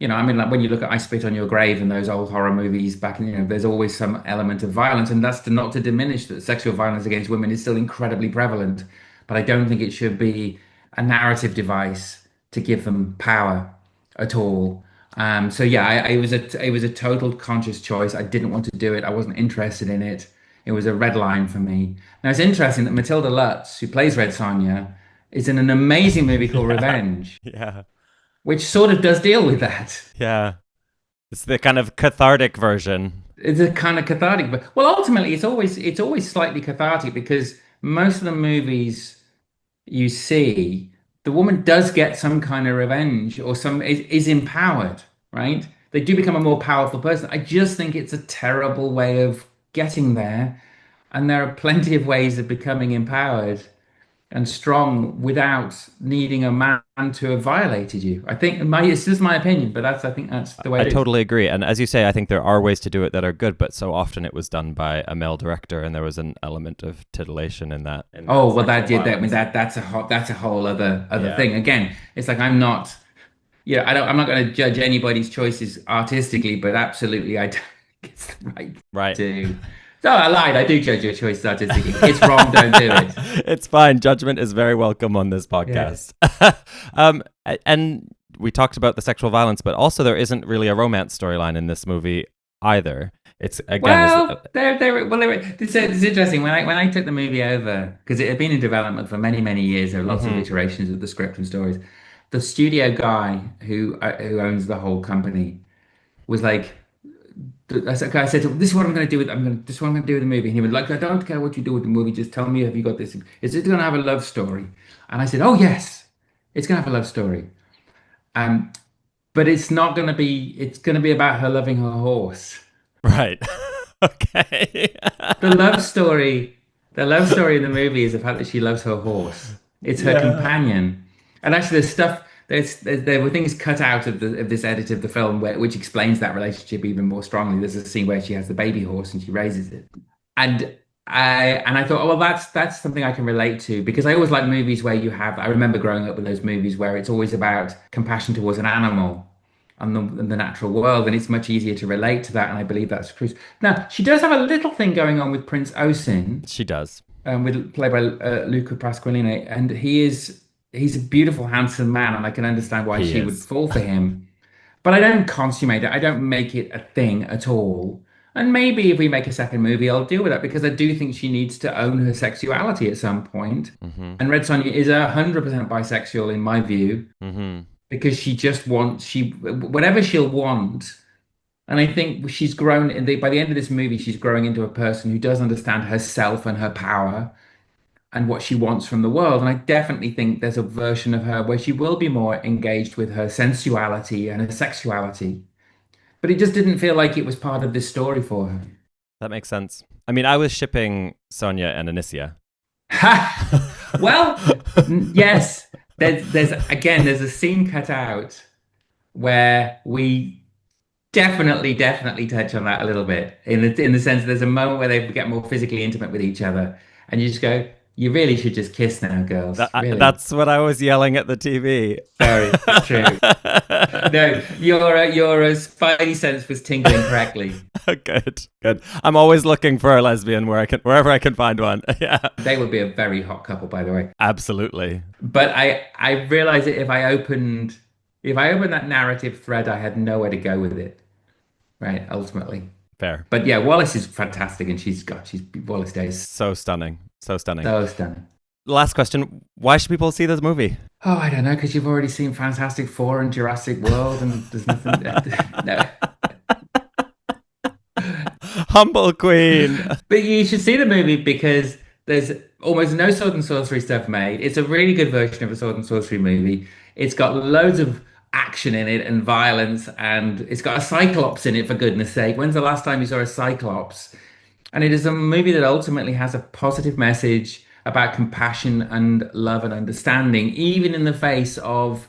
I mean, like when you look at I Spit on Your Grave and those old horror movies back in, there's always some element of violence. And that's not to diminish that sexual violence against women is still incredibly prevalent. But I don't think it should be a narrative device to give them power at all. So yeah, it was a total conscious choice. I didn't want to do it. I wasn't interested in it. It was a red line for me. Now, it's interesting that Matilda Lutz, who plays Red Sonja, is in an amazing movie called Revenge. Yeah. Which sort of does deal with that. Yeah. It's the kind of cathartic version. It's a kind of cathartic. But well, ultimately, it's always slightly cathartic because most of the movies you see, the woman does get some kind of revenge or is empowered, right? They do become a more powerful person. I just think it's a terrible way of getting there, and there are plenty of ways of becoming empowered and strong without needing a man to have violated you. I think it's just my opinion, but I think that's the way I totally agree. And as you say, I think there are ways to do it that are good, but so often it was done by a male director, and there was an element of titillation in that. Oh well, that did that. I mean, that's a whole other thing. Again, it's like I'm not going to judge anybody's choices artistically, but absolutely, I don't think it's the right to. No, I lied. I do judge your choices artistically. It's wrong. Don't do it. It's fine. Judgment is very welcome on this podcast. Yes. And we talked about the sexual violence, but also there isn't really a romance storyline in this movie either. It's again. It's interesting when I took the movie over because it had been in development for many, many years. There were lots of iterations of the script and stories. The studio guy who owns the whole company was like, I said, this is what I'm going to do with this is what I'm going to do with the movie. And he was like, I don't care what you do with the movie. Just tell me, have you got this? Is it going to have a love story? And I said, oh yes, it's going to have a love story. But it's not going to be. It's going to be about her loving her horse. Right. Okay. The love story in the movie is the fact that she loves her horse. It's her companion. And actually, there were things cut out of this edit of the film which explains that relationship even more strongly. There's a scene where she has the baby horse and she raises it. And I thought, oh, well, that's something I can relate to, because I always like movies where I remember growing up with those movies where it's always about compassion towards an animal and the natural world, and it's much easier to relate to that, and I believe that's true. Now, she does have a little thing going on with Prince Osin. She does. Played by Luca Pasqualini, and he's a beautiful, handsome man, and I can understand why she would fall for him. But I don't consummate it. I don't make it a thing at all. And maybe if we make a second movie, I'll deal with that, because I do think she needs to own her sexuality at some point. Mm-hmm. And Red Sonja is 100% bisexual in my view, because she just wants whatever she'll want. And I think she's grown by the end of this movie, she's growing into a person who does understand herself and her power and what she wants from the world. And I definitely think there's a version of her where she will be more engaged with her sensuality and her sexuality. But it just didn't feel like it was part of this story for her. That makes sense. I mean, I was shipping Sonja and Anicia. Well, yes. There's a scene cut out where we definitely touch on that a little bit, in the sense there's a moment where they get more physically intimate with each other, and you just go, you really should just kiss now, girls. Really. That's what I was yelling at the TV. Very true. No, your spidey sense was tingling correctly. Good. I'm always looking for a lesbian wherever I can find one. Yeah. They would be a very hot couple, by the way. Absolutely. But I realized that if I opened that narrative thread, I had nowhere to go with it. Right, ultimately. Fair. But yeah, Wallace is fantastic, and Wallace Day is so stunning. So stunning. Last question. Why should people see this movie? Oh, I don't know, because you've already seen Fantastic Four and Jurassic World, and there's nothing... No. Humble queen. But you should see the movie because there's almost no sword and sorcery stuff made. It's a really good version of a sword and sorcery movie. It's got loads of action in it and violence, and it's got a Cyclops in it, for goodness sake. When's the last time you saw a Cyclops? And it is a movie that ultimately has a positive message about compassion and love and understanding, even in the face of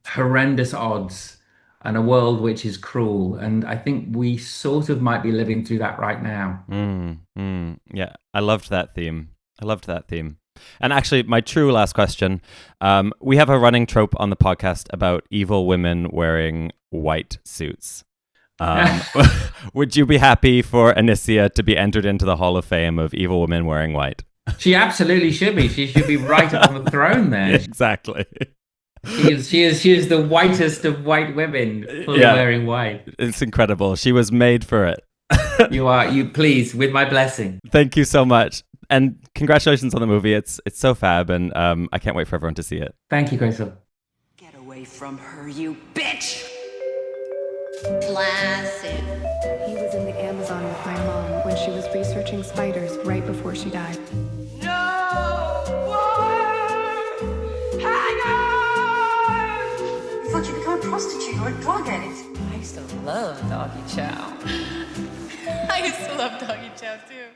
horrendous odds and a world which is cruel. And I think we sort of might be living through that right now. Yeah, I loved that theme. And actually, my true last question, we have a running trope on the podcast about evil women wearing white suits. Would you be happy for Anicia to be entered into the Hall of Fame of evil women wearing white? She absolutely should be. She should be right up on the throne there. Exactly. She is the whitest of white women, fully wearing white. It's incredible. She was made for it. You please, with my blessing. Thank you so much. And congratulations on the movie. It's so fab, and I can't wait for everyone to see it. Thank you, Crystal. Get away from her, you bitch! Classic. He was in the Amazon with my mom when she was researching spiders right before she died. No more hangers! You thought you'd become a prostitute or a drug addict? I used to love doggy chow. I used to love doggy chow too.